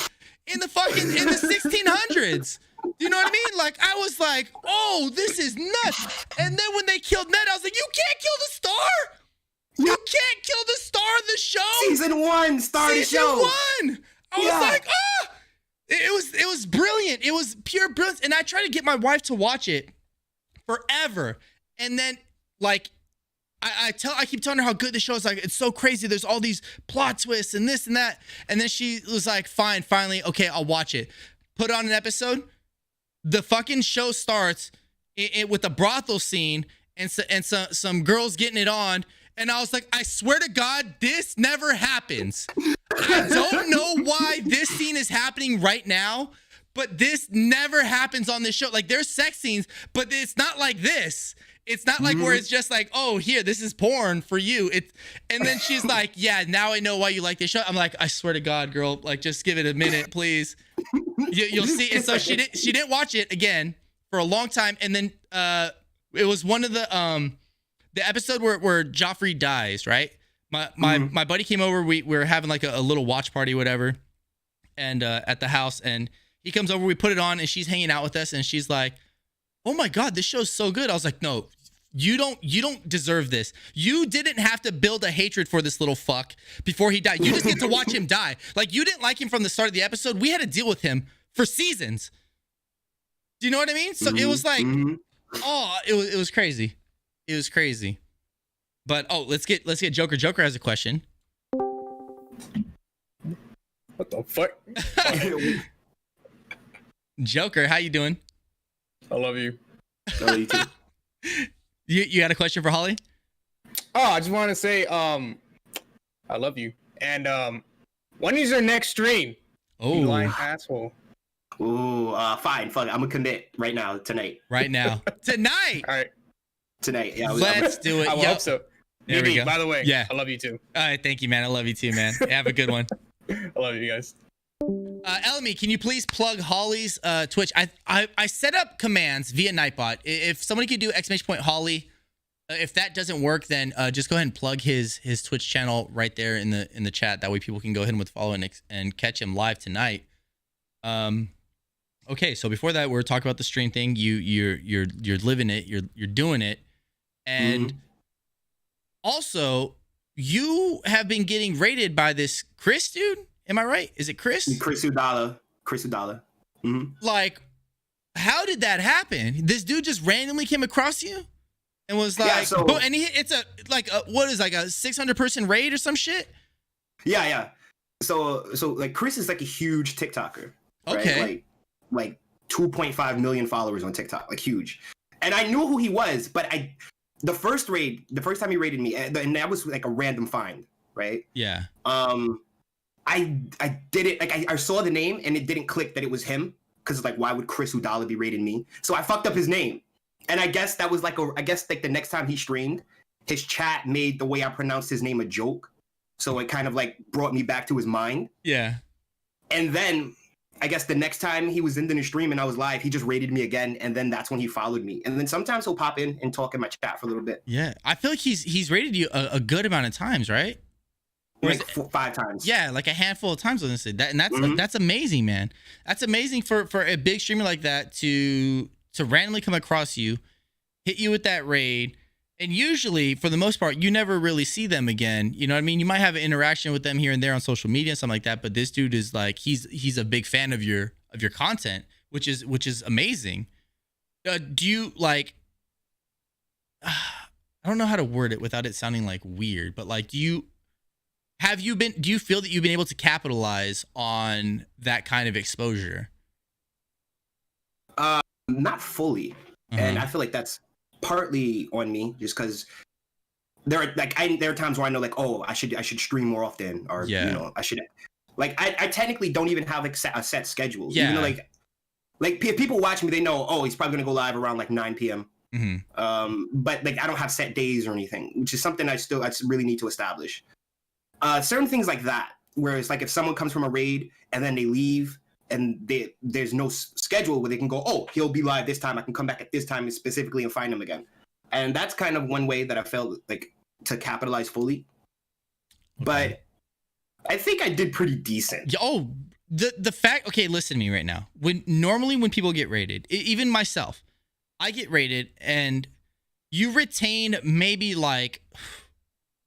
in the 1600s. Do you know what I mean? Like, I was like, oh, this is nuts. And then when they killed Ned, I was like, you can't kill the star? You can't kill the star of the show? Season 1, star of the show. Season 1. I was like, ah. It was brilliant. It was pure brilliance. And I tried to get my wife to watch it forever. And then, like, I keep telling her how good the show is. Like, it's so crazy. There's all these plot twists and this and that. And then she was like, fine, finally, okay, I'll watch it. Put on an episode. The fucking show starts with a brothel scene and some girls getting it on. And I was like, I swear to God, this never happens. I don't know why this scene is happening right now, but this never happens on this show. Like, there's sex scenes, but it's not like this. It's not like where it's just like, oh, here, this is porn for you. And then she's like, yeah, now I know why you like this show. I'm like, I swear to God, girl, like, just give it a minute, please. You'll see. And so she didn't watch it again for a long time. And then it was one of the episode where Joffrey dies, right? My buddy came over. We were having like a little watch party, whatever, and at the house, and he comes over. We put it on, and she's hanging out with us, and she's like, "Oh my God, this show's so good." I was like, "No, you don't deserve this. You didn't have to build a hatred for this little fuck before he died. You just get to watch him die. Like, you didn't like him from the start of the episode. We had to deal with him for seasons. Do you know what I mean? So it was like, oh, it was crazy. It was crazy." But let's get Joker. Joker has a question. What the fuck? Joker, how you doing? I love you. I love you too. You had a question for Holly? Oh, I just want to say, I love you. And when is your next stream? Oh, you lying asshole. Ooh, fine. Fuck, I'm gonna commit right now, tonight. Right now, tonight. All right, tonight. Yeah, let's do it. I hope so. There we go. By the way, yeah, I love you too. All right, thank you, man. I love you too, man. Have a good one. I love you guys. Elmi, can you please plug Hollie's Twitch? I set up commands via Nightbot. If somebody could do !Hollie, if that doesn't work, then just go ahead and plug his Twitch channel right there in the chat. That way people can go ahead and follow and catch him live tonight. Okay, so before that, we're talking about the stream thing. You're living it. You're doing it, and also you have been getting rated by this Chris dude. Am I right? Is it Chris? Chris Udala. Like, how did that happen? This dude just randomly came across you and was like, and it's a 600 person raid or some shit. Yeah. So like Chris is like a huge TikToker. Right? Okay. Like 2.5 million followers on TikTok, like huge. And I knew who he was, but the first time he raided me, and that was like a random find, right? Yeah. I did it, like I saw the name and it didn't click that it was him, because like why would Chris Udala be raiding me? So I fucked up his name, and I guess that was like the next time he streamed, his chat made the way I pronounced his name a joke, so it kind of like brought me back to his mind. Yeah. And then I guess the next time he was in the stream and I was live, he just raided me again, and then that's when he followed me. And then sometimes he'll pop in and talk in my chat for a little bit. Yeah, I feel like he's raided you a good amount of times, right? Like 5 times. Yeah, like a handful of times. Honestly, that's amazing, man. That's amazing for a big streamer like that to randomly come across you, hit you with that raid. And usually, for the most part, you never really see them again. You know what I mean? You might have an interaction with them here and there on social media and something like that. But this dude is like, he's a big fan of your content, which is amazing. Do you like? I don't know how to word it without it sounding like weird, but like, do you feel that you've been able to capitalize on that kind of exposure? Not fully, and I feel like that's partly on me, just because there are times where I know like, oh, I should stream more often, or you know, I should, like, I technically don't even have a set schedule. Yeah. Even though, like people watch me, they know, oh, he's probably gonna go live around like 9 p.m. But like I don't have set days or anything, which is something I really need to establish. Certain things like that, where it's like if someone comes from a raid and then they leave, and there's no schedule where they can go, oh, he'll be live this time, I can come back at this time specifically and find him again. And that's kind of one way that I felt like to capitalize fully. Okay. But I think I did pretty decent. Oh, the fact, okay, listen to me right now. Normally when people get raided, even myself, I get raided and you retain maybe like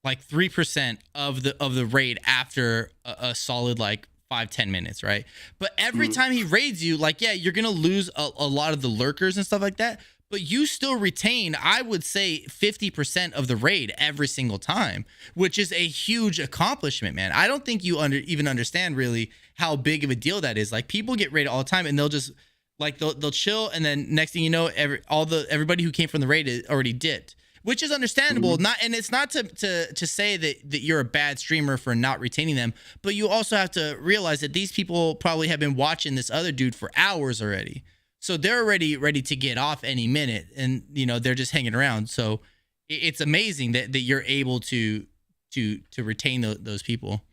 3% of the raid after a solid like 5-10 minutes, right? But every time he raids you, like, yeah, you're gonna lose a lot of the lurkers and stuff like that, but you still retain, I would say, 50% of the raid every single time, which is a huge accomplishment, man. I don't think you even understand really how big of a deal that is. Like, people get raided all the time and they'll just like they'll chill, and then next thing you know, everybody who came from the raid is already dipped, which is understandable. And it's not to say that you're a bad streamer for not retaining them, but you also have to realize that these people probably have been watching this other dude for hours already, so they're already ready to get off any minute, and you know, they're just hanging around. So it's amazing that you're able to retain those people.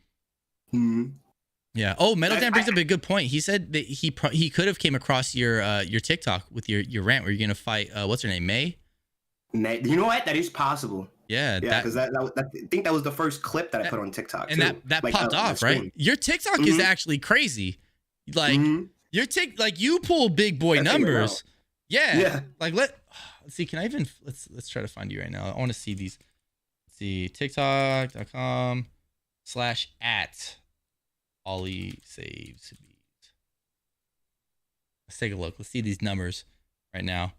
Yeah. Oh, Metal Dan brings up a good point. He said that he could have came across your TikTok with your rant where you're gonna fight what's her name, May. You know what? That is possible. Yeah, because I think that was the first clip that I put on TikTok, and too. that popped off, right? Your TikTok is actually crazy. Like your you pull big boy numbers. Yeah. Like let's see. Can I even let's try to find you right now. I want to see these. Let's see, TikTok.com/@HollieSavesBees. Let's take a look. Let's see these numbers right now.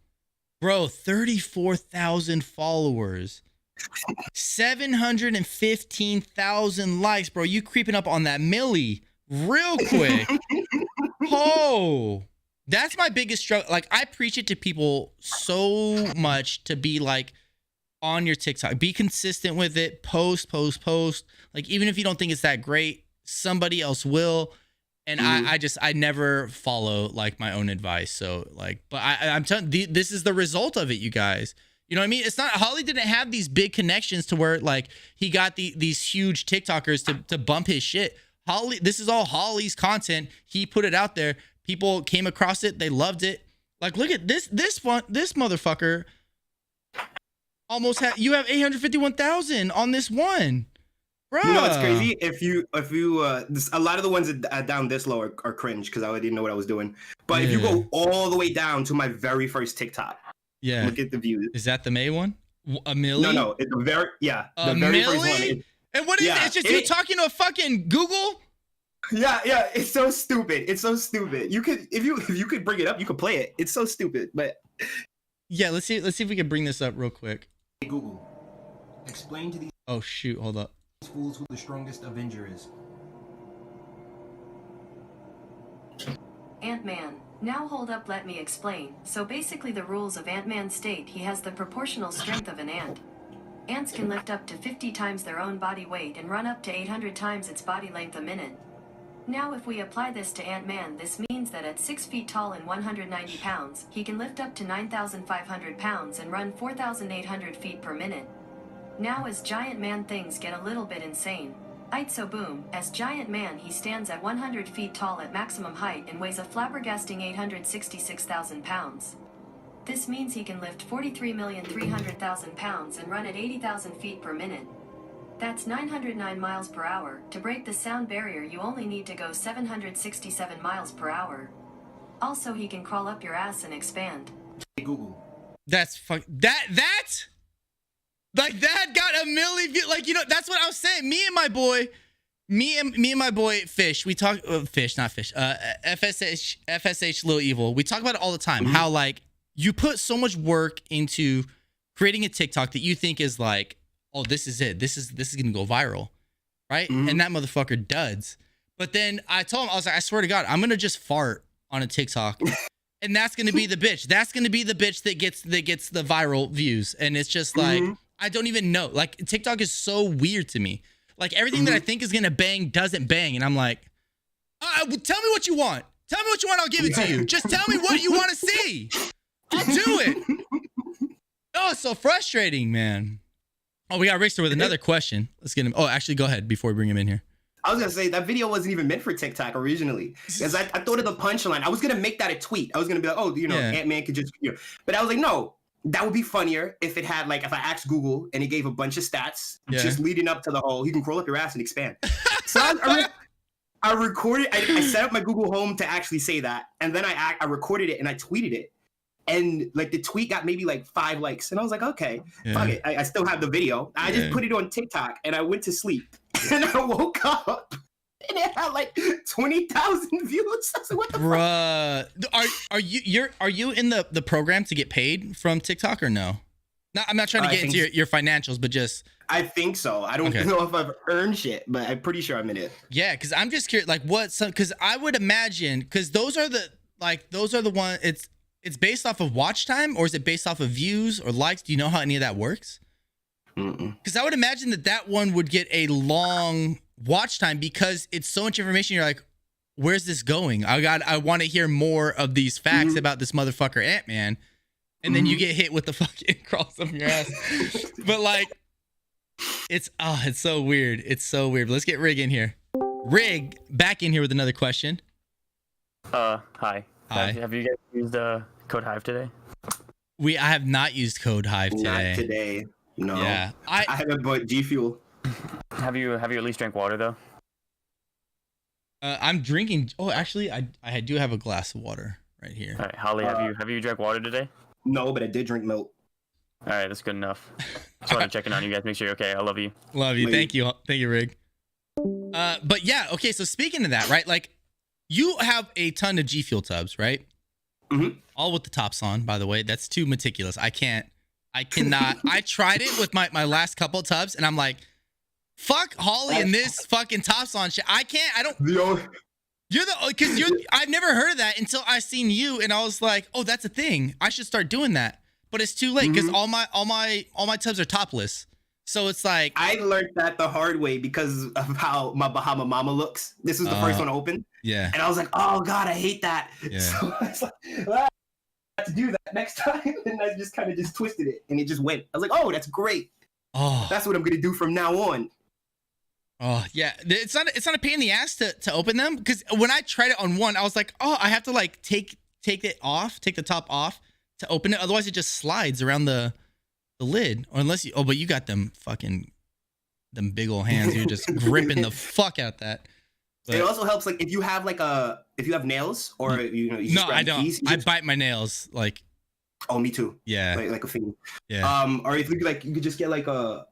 Bro, 34,000 followers, 715,000 likes, bro. You creeping up on that milli real quick. Oh, that's my biggest struggle. Like, I preach it to people so much to be like on your TikTok, be consistent with it, post. Like, even if you don't think it's that great, somebody else will. And I never follow like my own advice. So like, but I'm telling you, this is the result of it, you guys. You know what I mean? It's not, Hollie didn't have these big connections to where like he got these huge TikTokers to bump his shit. Hollie, this is all Hollie's content. He put it out there. People came across it. They loved it. Like, look at this motherfucker. Almost you have 851,000 on this one. Bruh. You know what's crazy? If you a lot of the ones that are down this low are cringe because I already know what I was doing. But if you go all the way down to my very first TikTok, look at the views. Is that the May one? A milli? No, it's the very first one. And what is it? It's just you talking to a fucking Google? Yeah, it's so stupid. It's so stupid. You could if you could bring it up, you could play it. It's so stupid, but yeah, let's see if we can bring this up real quick. Hey Google, explain to these. Oh shoot, hold up. Fools who the strongest Avenger is. Ant-Man. Now hold up, let me explain. So basically the rules of Ant-Man state he has the proportional strength of an ant. Ants can lift up to 50 times their own body weight and run up to 800 times its body length a minute. Now if we apply this to Ant-Man, this means that at 6 feet tall and 190 pounds, he can lift up to 9,500 pounds and run 4,800 feet per minute. Now as Giant Man things get a little bit insane. So boom, as Giant Man he stands at 100 feet tall at maximum height and weighs a flabbergasting 866,000 pounds. This means he can lift 43,300,000 pounds and run at 80,000 feet per minute. That's 909 miles per hour. To break the sound barrier you only need to go 767 miles per hour. Also he can crawl up your ass and expand. Google. That's like that got a million views. Like, you know, that's what I was saying. Me and my boy Fish, we talk FSH Lil Evil. We talk about it all the time. How like you put so much work into creating a TikTok that you think is like, oh, this is it. This is gonna go viral, right? And that motherfucker duds. But then I told him, I was like, I swear to God, I'm gonna just fart on a TikTok, and that's gonna be the bitch. That's gonna be the bitch that gets the viral views. And it's just like I don't even know. Like TikTok is so weird to me. Like everything that I think is gonna bang doesn't bang, and I'm like, tell me what you want. Tell me what you want. I'll give it to you. Just tell me what you want to see. I'll do it. Oh, it's so frustrating, man. Oh, we got Rickster with another question. Let's get him. Oh, actually, go ahead before we bring him in here. I was gonna say that video wasn't even meant for TikTok originally, because I thought of the punchline. I was gonna make that a tweet. I was gonna be like, oh, you know, Ant-Man could just, you know. But I was like, no, that would be funnier if it had like, if I asked Google and it gave a bunch of stats just leading up to the whole, you can crawl up your ass and expand. So I recorded. I set up my Google Home to actually say that, and then I recorded it and I tweeted it. And like the tweet got maybe like 5 likes, and I was like, okay, fuck it. I still have the video. I just put it on TikTok, and I went to sleep, and I woke up, and it had like 20,000 views. I was like, what the fuck? Are you in the program to get paid from TikTok or no? No, I'm not trying to get into your financials, but just. I think so. I don't know if I've earned shit, but I'm pretty sure I'm in it. Yeah, because I'm just curious, like because I would imagine, because those are the ones. It's based off of watch time, or is it based off of views or likes? Do you know how any of that works? Because I would imagine that one would get a long watch time because it's so much information. You're like, where's this going? I want to hear more of these facts about this motherfucker Ant-Man. And then you get hit with the fucking cross up your ass. But like, it's so weird. It's so weird. But let's get Rig in here. Rig, back in here with another question. Hi. Hi. Have you guys used Code Hive today? I have not used Code Hive today. Not today. No. Yeah. I haven't bought G Fuel. Have you at least drank water though? I'm drinking. Oh, actually, I do have a glass of water right here. All right, Holly, have you drank water today? No, but I did drink milk. All right, that's good enough. Just wanted to check in on you guys. Make sure you're okay. I love you. Love you. Thank you, Rig. But yeah, okay. So speaking of that, right? Like, you have a ton of G Fuel tubs, right? All with the tops on, by the way. That's too meticulous. I cannot. I tried it with my last couple tubs, and I'm like, fuck Holly and this fucking tops on shit. I don't. I've never heard of that until I seen you, and I was like, oh, that's a thing. I should start doing that. But it's too late because all my tubs are topless. So it's like, I learned that the hard way because of how my Bahama Mama looks. This was the first one to open. Yeah. And I was like, oh God, I hate that. Yeah. So I was like, I have to do that next time. And I just kind of just twisted it and it just went. I was like, oh, that's great. Oh, that's what I'm going to do from now on. Oh yeah. It's not a pain in the ass to open them. Because when I tried it on one, I was like, oh, I have to like take the top off to open it. Otherwise it just slides around the lid, or unless but you got them big old hands. You're just gripping the fuck out that. But it also helps, like if you have nails, or you just I don't. I bite my nails like. Oh, me too. Yeah, like a finger. Yeah. Or if you could just get like a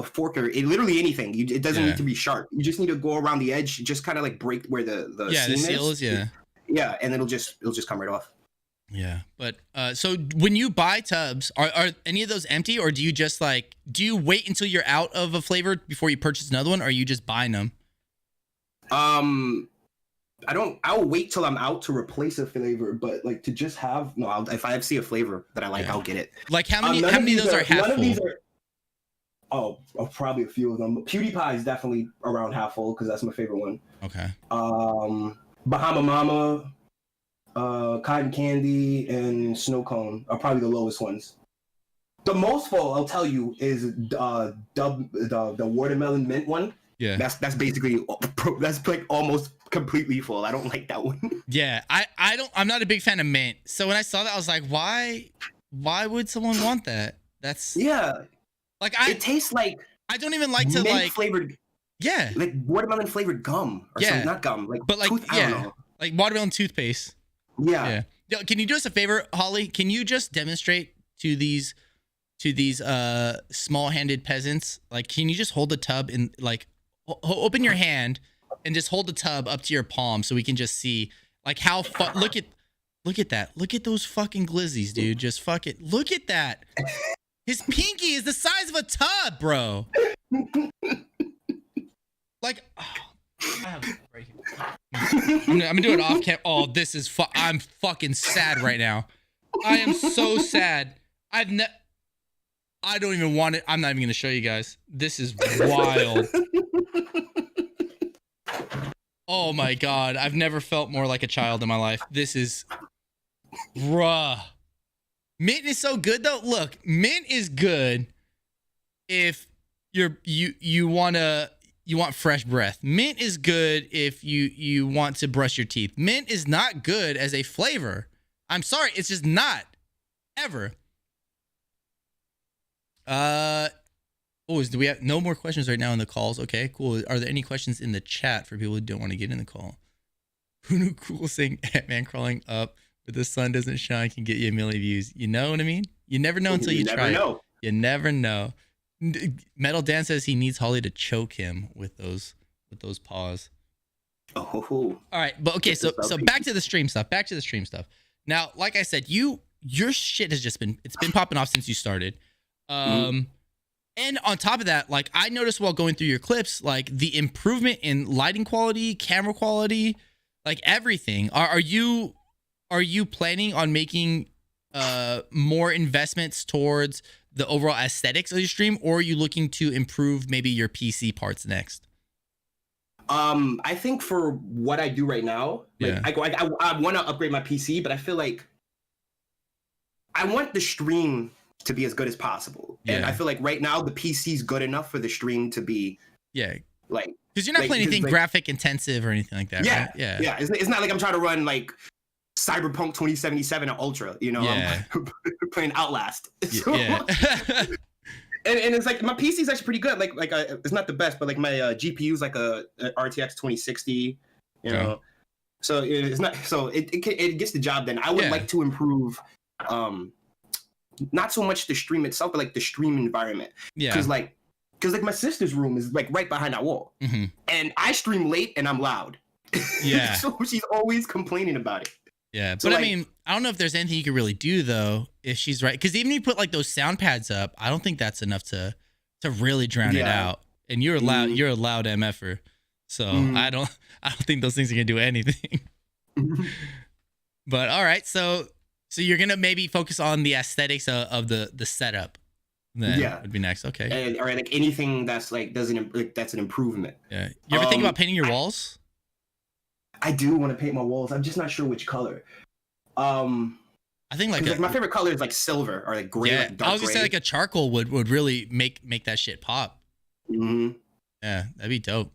fork or literally anything. It doesn't need to be sharp. You just need to go around the edge, just kind of like break where the seal is. Yeah. Yeah, and it'll just come right off. Yeah, but so when you buy tubs, are any of those empty, or do you just do you wait until you're out of a flavor before you purchase another one, or are you just buying them? I'll wait till I'm out to replace a flavor, but like to just have if I see a flavor that I like, I'll get it. Like how many of those are half full? Probably a few of them. PewDiePie is definitely around half full because that's my favorite one. Okay. Bahama Mama, Cotton Candy, and Snow Cone are probably the lowest ones. The most full, I'll tell you, is the watermelon mint one. Yeah. That's basically that's like almost completely full. I don't like that one. Yeah, I'm not a big fan of mint. So when I saw that, I was like, why would someone want that? That's like it tastes like I don't even like to like flavored. Yeah, like watermelon flavored gum or something. Not gum, like but like I don't know. Like watermelon toothpaste. Yeah. Yo, can you do us a favor, Holly? Can you just demonstrate to these small-handed peasants? Like, can you just hold the tub and like open your hand and just hold the tub up to your palm so we can just see like how look at that. Look at those fucking glizzies, dude. Just fuck it. Look at that. His pinky is the size of a tub, bro. Like, I'm gonna do it off cam. Oh, this is I'm fucking sad right now. I am so sad. I don't even want it. I'm not even gonna show you guys. This is wild. Oh my god, I've never felt more like a child in my life. This is, bruh. Mint is so good though. Look, mint is good if you want fresh breath. Mint is good if you want to brush your teeth. Mint is not good as a flavor. I'm sorry, it's just not ever. Do we have no more questions right now in the calls? Okay, cool. Are there any questions in the chat for people who don't want to get in the call? Who knew cool saying Ant-Man crawling up but the sun doesn't shine can get you a million views? You know what I mean? You never know until you try it. You never know. Metal Dan says he needs Holly to choke him with those paws. Oh. All right, but okay, so back to the stream stuff. Now, like I said, your shit has been popping off since you started. And on top of that, like I noticed while going through your clips, like the improvement in lighting quality, camera quality, like everything. Are you planning on making more investments towards the overall aesthetics of your stream, or are you looking to improve maybe your PC parts next? I think for what I do right now, like I want to upgrade my PC, but I feel like I want the stream to be as good as possible. And I feel like right now the PC's good enough for the stream to be like, because you're not playing anything graphic intensive or anything like that, right? Yeah. It's not like I'm trying to run like Cyberpunk 2077 at Ultra, you know. I'm playing Outlast. And it's like my PC is actually pretty good. Like it's not the best, but like my GPU is like a RTX 2060, you know. So it's not. So it gets the job done. I would like to improve, not so much the stream itself, but like the stream environment. Because like my sister's room is like right behind that wall, and I stream late and I'm loud. So she's always complaining about it. Yeah, so but like, I mean, I don't know if there's anything you could really do though if she's right. Because even if you put like those sound pads up, I don't think that's enough to really drown it out. And you're a loud MFer, so I don't think those things are gonna do anything. But all right, so you're gonna maybe focus on the aesthetics of the setup. Then would be next. Okay. Or like anything that's like that's an improvement. Yeah. You ever think about painting your walls? I do want to paint my walls. I'm just not sure which color. I think like my favorite color is like silver or like gray. Yeah, like dark I was gonna say like a charcoal would really make that shit pop. Yeah, that'd be dope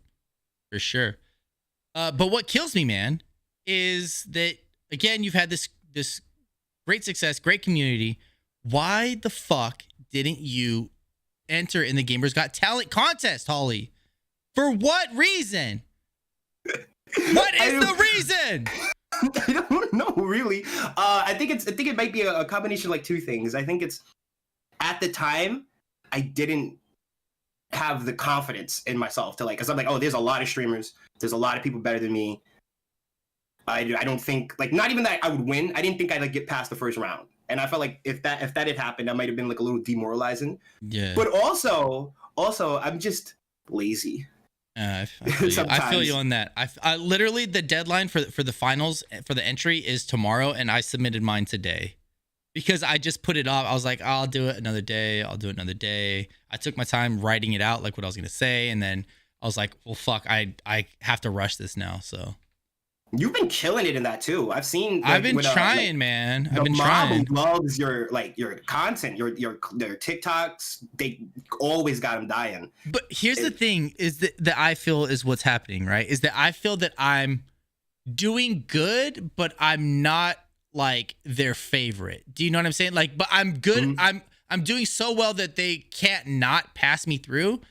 for sure. But what kills me, man, is that again you've had this great success, great community. Why the fuck didn't you enter in the Gamers Got Talent contest, Holly? For what reason? What is the reason? I don't know, really. I think it might be a combination of like two things. I think it's at the time I didn't have the confidence in myself to like, because I'm like, oh, there's a lot of streamers, there's a lot of people better than me. I don't think like not even that I would win. I didn't think I'd like get past the first round, and I felt like if that had happened, that might have been like a little demoralizing. Yeah. But also I'm just lazy. I feel you on that. I literally the deadline for the finals for the entry is tomorrow, and I submitted mine today because I just put it off. I was like, I'll do it another day. I'll do it another day. I took my time writing it out, like what I was gonna say, and then I was like, well, fuck, I have to rush this now. So you've been killing it in that too. I've seen. I've been trying, man. I've been trying. The mob loves your content, their TikToks. They always got them dying. But here's the thing: is that I feel is what's happening, right? Is that I feel that I'm doing good, but I'm not like their favorite. Do you know what I'm saying? Like, but I'm good. Mm-hmm. I'm doing so well that they can't not pass me through.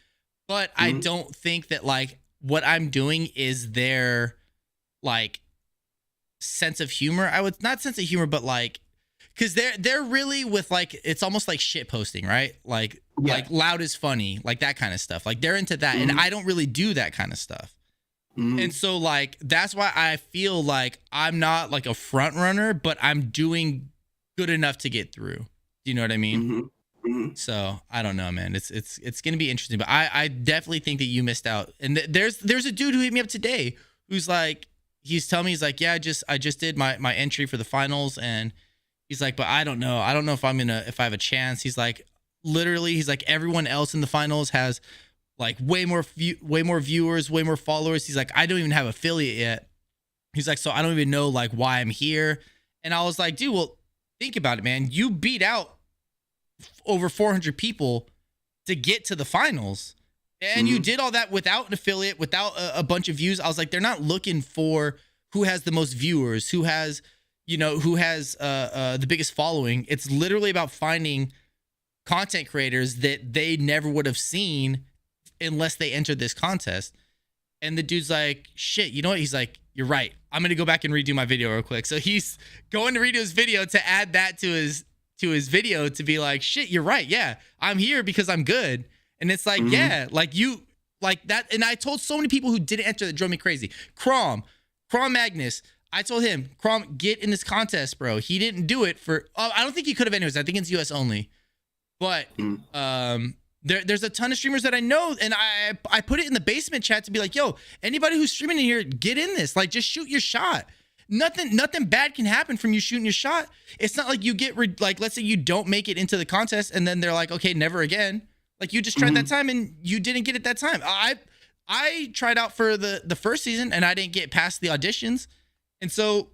But I don't think that like what I'm doing is their like sense of humor. I would not sense of humor, but like, cause they're really with like, it's almost like shit posting, right? Like, like loud is funny, like that kind of stuff. Like they're into that. And I don't really do that kind of stuff. And so like, that's why I feel like I'm not like a front runner, but I'm doing good enough to get through. Do you know what I mean? So I don't know, man. It's going to be interesting, but I definitely think that you missed out. And there's a dude who hit me up today who's like, he's telling me, he's like, yeah, I just did my entry for the finals. And he's like, but I don't know if if I have a chance. He's like, literally, he's like, everyone else in the finals has like way more viewers, way more followers. He's like, I don't even have affiliate yet. He's like, so I don't even know like why I'm here. And I was like, dude, well, think about it, man. You beat out over 400 people to get to the finals. And you did all that without an affiliate, without a bunch of views. I was like, they're not looking for who has the most viewers, who has the biggest following. It's literally about finding content creators that they never would have seen unless they entered this contest. And the dude's like, shit, you know what? He's like, you're right. I'm going to go back and redo my video real quick. So he's going to redo his video to add that to his video to be like, shit, you're right. Yeah, I'm here because I'm good. And it's like, yeah, like you like that. And I told so many people who didn't enter that drove me crazy. Crom Magnus. I told him, Crom, get in this contest, bro. He didn't do it for, I don't think he could have anyways. I think it's US only. But there's a ton of streamers that I know. And I put it in the basement chat to be like, yo, anybody who's streaming in here, get in this. Like, just shoot your shot. Nothing bad can happen from you shooting your shot. It's not like you get, like, let's say you don't make it into the contest and then they're like, okay, never again. Like you just tried that time and you didn't get it that time. I tried out for the first season and I didn't get past the auditions. And so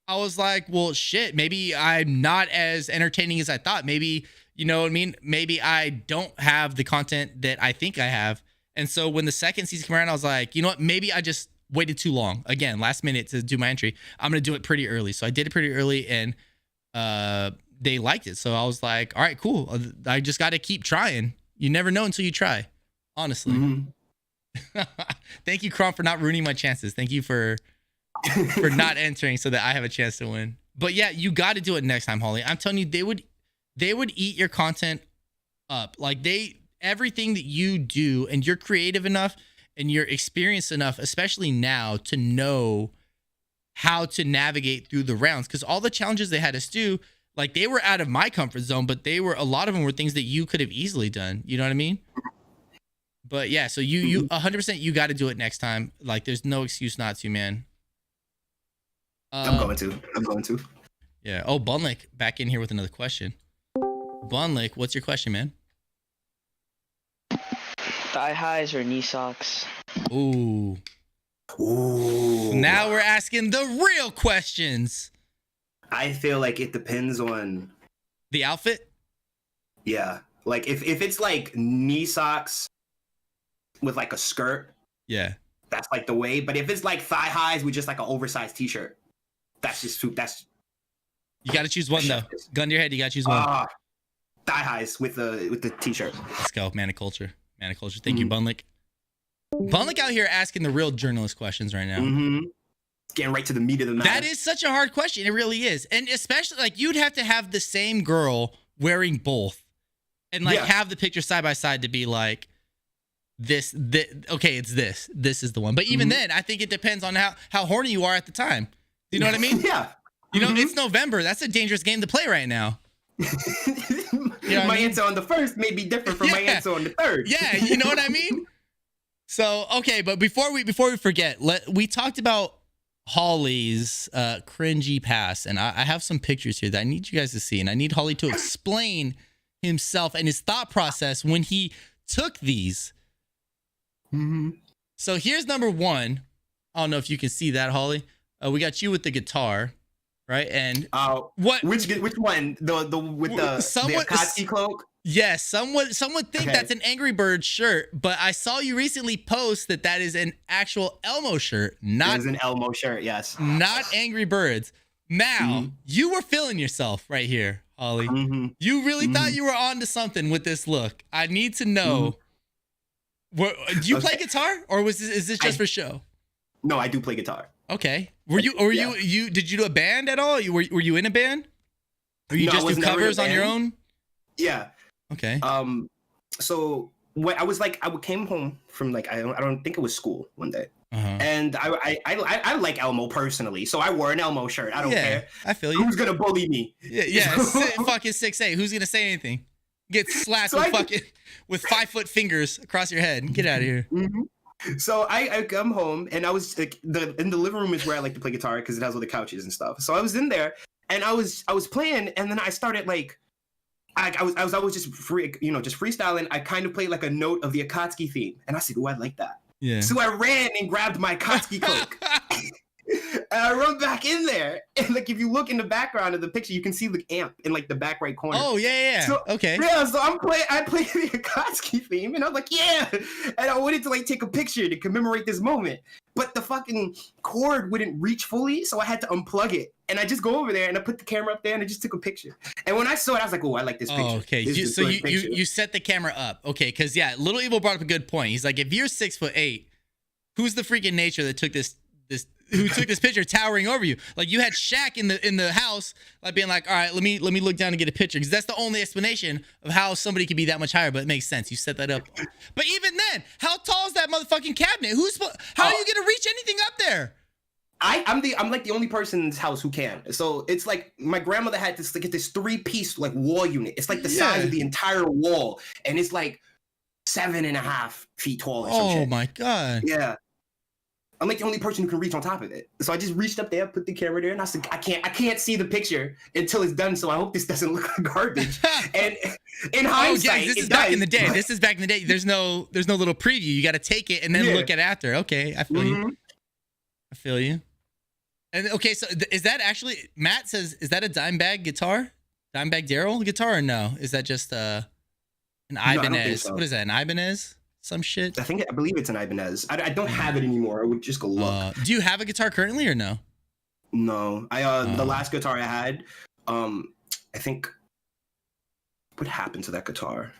I was like, well, shit, maybe I'm not as entertaining as I thought. Maybe, you know what I mean? Maybe I don't have the content that I think I have. And so when the second season came around, I was like, you know what? Maybe I just waited too long. Again, last minute to do my entry. I'm going to do it pretty early. So I did it pretty early and they liked it. So I was like, all right, cool. I just got to keep trying. You never know until you try, honestly. Thank you, Crom, for not ruining my chances. Thank you for not entering so that I have a chance to win. But yeah, you got to do it next time, Holly. I'm telling you, they would eat your content up. Like everything that you do, and you're creative enough and you're experienced enough, especially now, to know how to navigate through the rounds. Because all the challenges they had us do, like they were out of my comfort zone, but a lot of them were things that you could have easily done. You know what I mean? But yeah, so you 100% you got to do it next time. Like there's no excuse not to, man. I'm going to. Yeah. Oh, Bunlick back in here with another question. Bunlick, what's your question, man? Thigh highs or knee socks? Ooh. Now we're asking the real questions. I feel like it depends on the outfit. Yeah, like if it's like knee socks with like a skirt, yeah, that's like the way. But if it's like thigh highs with just like an oversized t-shirt, that's you got to choose one though. Gun to your head, you got to choose one. Thigh highs with the t-shirt. Let's go, man of culture. Thank you, Bunlick. Bunlick out here asking the real journalist questions right now. Getting right to the meat of the matter. That is such a hard question. It really is. And especially like you'd have to have the same girl wearing both and like have the picture side by side to be like this, okay, it's this is the one. But even then, I think it depends on how horny you are at the time. You know what I mean? Yeah. You know, it's November. That's a dangerous game to play right now. You know my answer on the first may be different from my answer on the third. Yeah, you know what I mean? So okay, but before we forget, we talked about Hollie's cringy past, and I have some pictures here that I need you guys to see, and I need Hollie to explain himself and his thought process when he took these. Mm-hmm. So here's number one. I don't know if you can see that, Hollie. We got you with the guitar, right? And what? Which one? The with the Akatsuki cloak? Yes, some would think that's an Angry Birds shirt, but I saw you recently post that is an actual Elmo shirt, not an Elmo shirt. Yes, not Angry Birds. Now you were feeling yourself right here, Hollie. Mm-hmm. You really thought you were onto something with this look. I need to know. Do you play guitar, or is this just for show? No, I do play guitar. Okay. Were you did you do a band at all? Were you in a band? Or you just do covers on your own? Yeah. Okay. So when I came home from like I don't think it was school one day, and I like Elmo personally, so I wore an Elmo shirt. I don't care. I feel you. Who's gonna bully me? Yeah. Fucking 6'8". Who's gonna say anything? Get slapped with 5-foot fingers across your head. Get out of here. Mm-hmm. So I come home, and I was like in the living room is where I like to play guitar because it has all the couches and stuff. So I was in there, and I was playing, and then I started like. I was just freestyling. I kind of played like a note of the Akatsuki theme, and I said, "Oh, I like that." Yeah. So I ran and grabbed my Akatsuki cloak, and I run back in there. And like, if you look in the background of the picture, you can see the amp in like the back right corner. Oh yeah. So, okay. Yeah. So I played the Akatsuki theme, and I was like, "Yeah!" And I wanted to like take a picture to commemorate this moment, but the fucking cord wouldn't reach fully, so I had to unplug it. And I just go over there and I put the camera up there and I just took a picture. And when I saw it, I was like, "Oh, I like this picture." Oh, okay. You set the camera up, okay? Because Little Evil brought up a good point. He's like, if you're 6'8", who's the freaking nature that took this picture towering over you? Like you had Shaq in the house, like being like, "All right, let me look down and get a picture," because that's the only explanation of how somebody could be that much higher. But it makes sense. You set that up. But even then, how tall is that motherfucking cabinet? How are you gonna reach anything up there? I'm like the only person in this house who can. So it's like my grandmother had to get this 3-piece like wall unit. It's like the size of the entire wall, and it's like 7.5 feet tall. Or some shit. My god. Yeah. I'm like the only person who can reach on top of it. So I just reached up there, put the camera there, and I said, I can't see the picture until it's done. So I hope this doesn't look like garbage. And in hindsight, this is back in the day. This is back in the day. There's no little preview. You got to take it and then look at it after. Okay, I feel you. I feel you. And okay, so is that actually, Matt says, is that a Dimebag guitar? Dimebag Daryl guitar, or no? Is that just an Ibanez? So. What is that, an Ibanez? Some shit? I believe it's an Ibanez. I don't have it anymore. I would just go look. Do you have a guitar currently or no? No. The last guitar I had, I think, what happened to that guitar?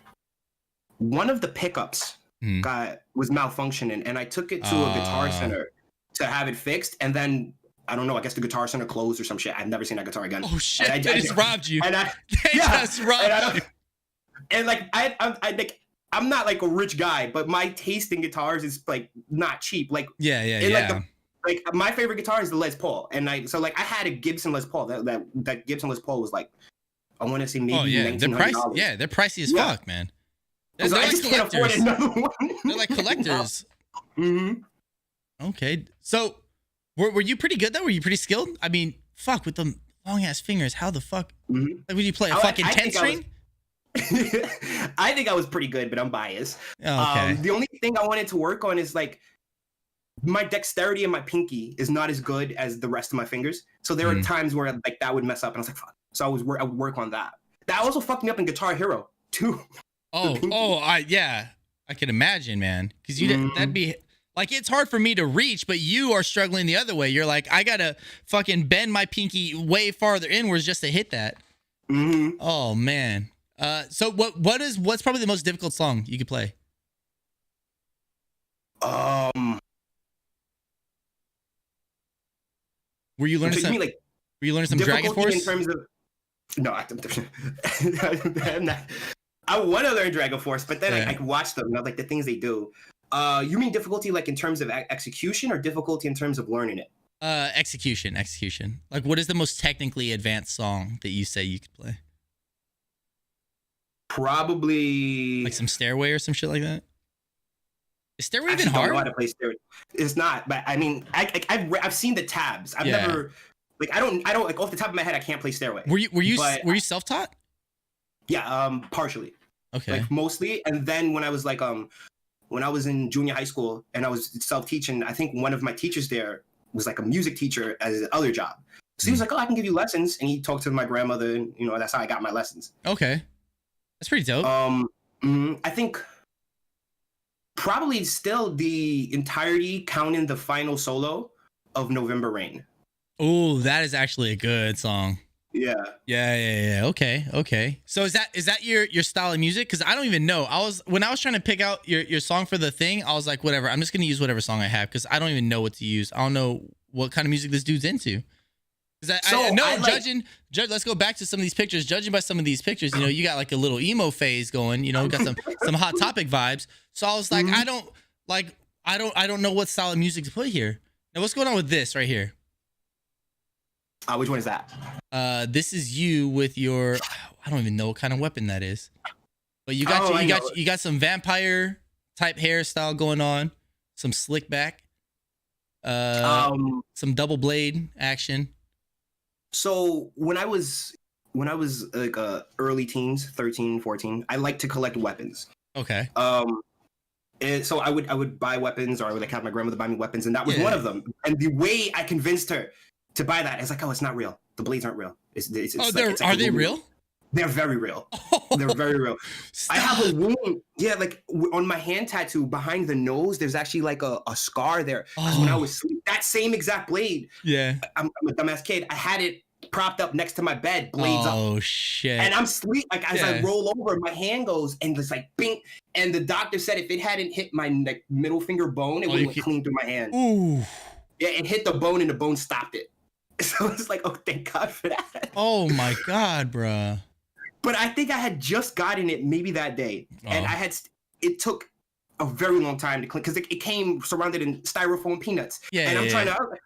One of the pickups was malfunctioning, and I took it to a Guitar Center to have it fixed, and then I don't know. I guess the Guitar Center closed or some shit. I've never seen that guitar again. Oh shit! They just robbed you. And They just robbed you. And like I'm not like a rich guy, but my taste in guitars is like not cheap. Like like my favorite guitar is the Les Paul, and I had a Gibson Les Paul. That Gibson Les Paul was like, I want to say maybe $1,900. They're pricey as fuck, man. They're I just can't afford another one. They're like collectors. Okay, so were you pretty good though? Were you pretty skilled? I mean, fuck, with the long ass fingers, how the fuck? Like, would you play a fucking 10-string? I think I was pretty good, but I'm biased. Okay. The only thing I wanted to work on is like my dexterity in my pinky is not as good as the rest of my fingers. So there are times where like that would mess up, and I was like, fuck. So I would work on that. That also fucked me up in Guitar Hero too. I can imagine, man, because that'd be. Like, it's hard for me to reach, but you are struggling the other way. You're like, I gotta fucking bend my pinky way farther inwards just to hit that. Oh man. So what's probably the most difficult song you could play? Were you learning some Dragon Force? In terms of, no, I'm not. I want to learn Dragon Force, but then I watch them, like the things they do. You mean difficulty like in terms of execution, or difficulty in terms of learning it? Execution. Like, what is the most technically advanced song that you say you could play? Probably like some Stairway or some shit like that. Is Stairway I even don't know how hard? to play Stairway. It's not, but I mean, I've seen the tabs. I've Yeah. never like I don't like off the top of my head I can't play Stairway. Were you But- self-taught? Yeah, partially. Okay. Like mostly, and then when I was like when I was in junior high school and I was self-teaching, I think one of my teachers there was like a music teacher as an other job. So he was like, "Oh, I can give you lessons," and he talked to my grandmother, and that's how I got my lessons. Okay. That's pretty dope. I think probably still the entirety, counting the final solo of November Rain. Oh, that is actually a good song. Yeah. Yeah. Okay. So is that your style of music? Because I don't even know. When I was trying to pick out your song for the thing, I was like, whatever. I'm just gonna use whatever song I have because I don't even know what to use. I don't know what kind of music this dude's into. Because I know let's go back to some of these pictures. Judging by some of these pictures, you got like a little emo phase going. Got some Hot Topic vibes. So I was like, I don't know what style of music to put here. Now what's going on with this right here? Which one is that? This is you with your, I don't even know what kind of weapon that is, but you got some vampire type hairstyle going on, some slick back, some double blade action. So when I was like early teens, 13, 14, I like to collect weapons. Okay. And so I would buy weapons, or I would like have my grandmother buy me weapons, and that was one of them. And the way I convinced her to buy that, it's like, oh, it's not real. The blades aren't real. Are they real? They're very real. They're very real. I have a wound. Yeah, like on my hand tattoo behind the nose, there's actually like a scar there. When I was asleep, that same exact blade. Yeah. I'm a dumbass kid. I had it propped up next to my bed, blades up. Oh shit. And I'm sleep. Like as I roll over, my hand goes and it's like bing. And the doctor said if it hadn't hit my middle finger bone, it would have went clean through my hand. Ooh. Yeah, it hit the bone and the bone stopped it. So it's like, oh, thank God for that. Oh my God, bruh. But I think I had just gotten it maybe that day. And it took a very long time to clean because it came surrounded in styrofoam peanuts. Yeah. And I'm trying to,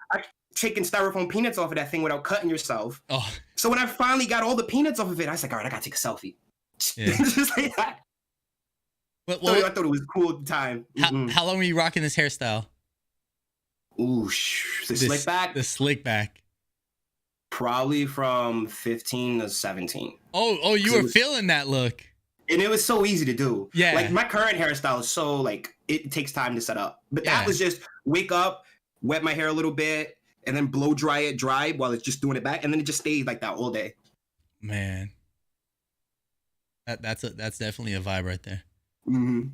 taking styrofoam peanuts off of that thing without cutting yourself. Oh. So when I finally got all the peanuts off of it, I was like, all right, I gotta take a selfie. Yeah. Just like that. I thought it was a cool time. How long were you rocking this hairstyle? Ooh, the slick back? The slick back. Probably from 15 to 17. Oh, you were feeling that look. And it was so easy to do. Yeah. Like my current hairstyle is so like, it takes time to set up. But that was just wake up, wet my hair a little bit, and then blow dry it dry while it's just doing it back. And then it just stayed like that all day. Man. That's definitely a vibe right there. Mm-hmm.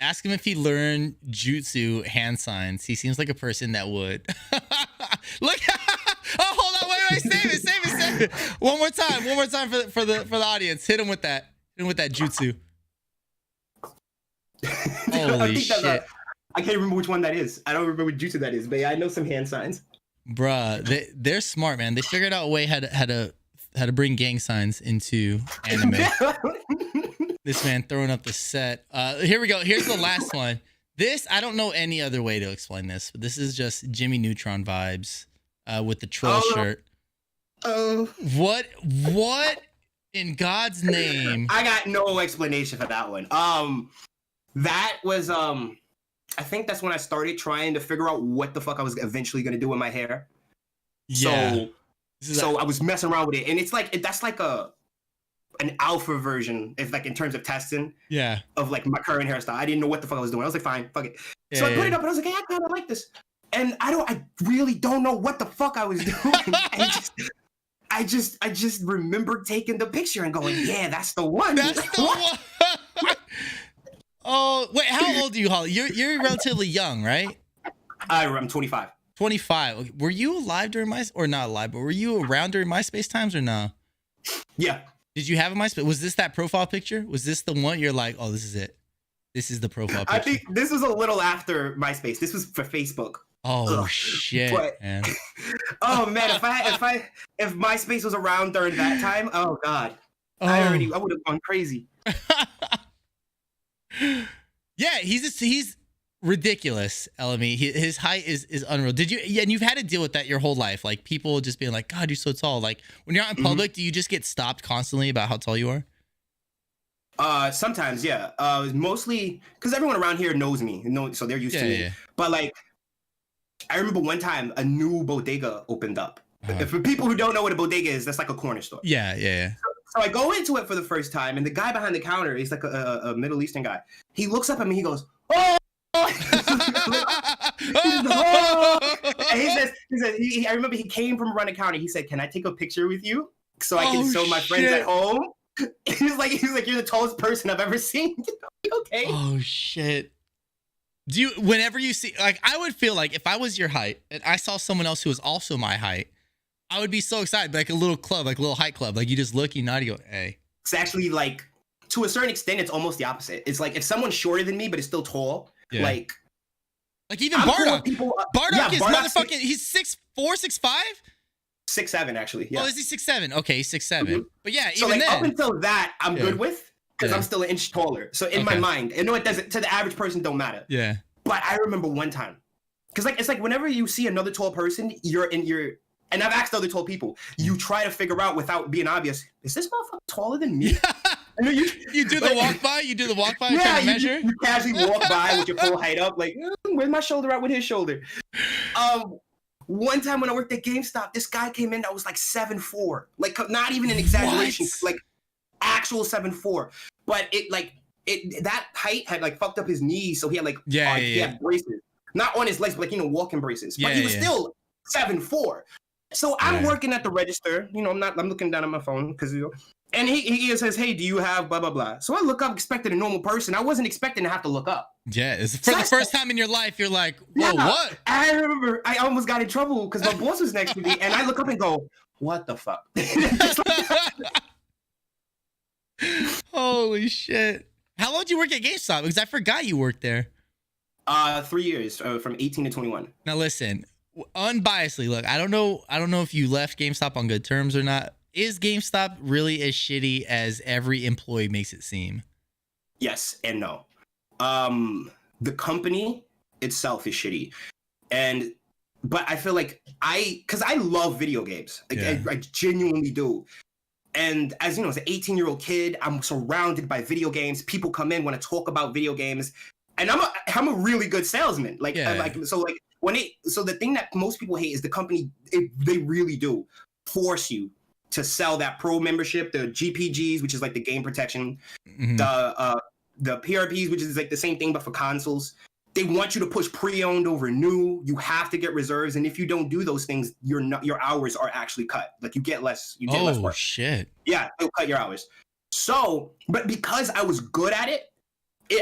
Ask him if he learned jutsu hand signs. He seems like a person that would. Look. Oh, hold on. Wait. Save it. One more time for the audience. Hit him with that. Hit him with that jutsu. Holy shit. I can't remember which one that is. I don't remember what jutsu that is, but yeah, I know some hand signs. Bruh, they're smart, man. They figured out a way how to bring gang signs into anime. This man throwing up the set. Here we go. Here's the last one. This, I don't know any other way to explain this, but this is just Jimmy Neutron vibes with the troll shirt. What in God's name? I got no explanation for that one. That was I think that's when I started trying to figure out what the fuck I was eventually gonna do with my hair. Yeah. So I was messing around with it, and it's like that's like an alpha version, if like in terms of testing. Yeah. Of like my current hairstyle. I didn't know what the fuck I was doing. I was like, fine, fuck it. So I put it up, and I was like, hey, I kind of like this. And I really don't know what the fuck I was doing. I just remember taking the picture and going, yeah, that's the one. That's the one. Oh, wait, how old are you, Holly? You're relatively young, right? I'm 25. 25. Were you alive during or not alive, but were you around during MySpace times or no? Yeah. Did you have a MySpace? Was this that profile picture? Was this the one you're like, oh, this is it? This is the profile picture. I think this was a little after MySpace. This was for Facebook. Oh shit, man. Oh man, if MySpace was around during that time, oh god. I would have gone crazy. Yeah, he's ridiculous, LME. His height is unreal. Did you? Yeah, and you've had to deal with that your whole life, like people just being like, "God, you're so tall." Like when you're out in public, do you just get stopped constantly about how tall you are? Sometimes, yeah. Mostly because everyone around here knows me, so they're used to me. Yeah. But like, I remember one time a new bodega opened up. For people who don't know what a bodega is, that's like a corner store. Yeah. So I go into it for the first time, and the guy behind the counter, he's like a Middle Eastern guy. He looks up at me, he goes, "Oh!" And he says, I remember he came from around the counter. He said, "Can I take a picture with you so I can show my friends at home?" He's like, "You're the tallest person I've ever seen." Okay. Oh shit. Do you, whenever you see, like, I would feel like if I was your height and I saw someone else who was also my height, I would be so excited, like a little club, like a little height club. Like you just look, you nod, you go, "Hey." It's actually like, to a certain extent, it's almost the opposite. It's like if someone's shorter than me but is still tall, like even Bardock. Bardock is motherfucking. He's 6'4", 6'5", 6'7", actually. Yeah. Oh, is he 6'7"? Okay, 6'7". Mm-hmm. But yeah, so even like then, up until that, I'm good with because I'm still an inch taller. So in my mind, I know it doesn't, to the average person, don't matter. Yeah. But I remember one time, because like it's like whenever you see another tall person, and I've asked other tall people, you try to figure out without being obvious, is this motherfucker taller than me? You do the walk by. You do the walk by. Yeah, trying to measure. You casually walk by with your full height up, like, where's my shoulder at with his shoulder? One time when I worked at GameStop, this guy came in that was like 7'4", like not even an exaggeration, like actual 7'4". But that height had like fucked up his knees, so he had like he had braces, not on his legs, but like walking braces. But he was still 7'4". So I'm working at the register, I'm looking down at my phone because and he says, "Hey, do you have blah blah blah?" So I look up, expecting a normal person. I wasn't expecting to have to look up. Yeah, it's for the first time in your life, you're like, "Whoa, what?" I remember I almost got in trouble because my boss was next to me, and I look up and go, "What the fuck?" Holy shit! How long did you work at GameStop? Because I forgot you worked there. 3 years, from 18 to 21. Now listen, unbiasedly, look, I don't know if you left GameStop on good terms or not. Is GameStop really as shitty as every employee makes it seem? Yes and no. The company itself is shitty, but I feel like because I love video games, I genuinely do. And as you know, as an 18-year-old kid, I'm surrounded by video games. People come in, want to talk about video games, and I'm a really good salesman. So the thing that most people hate is the company. They really do force you to sell that pro membership, the GPGs, which is like the game protection, the PRPs, which is like the same thing but for consoles. They want you to push pre-owned over new. You have to get reserves, and if you don't do those things, your hours are actually cut. Like you get less. You get less work. Oh shit! Yeah, they'll cut your hours. So, but because I was good at it,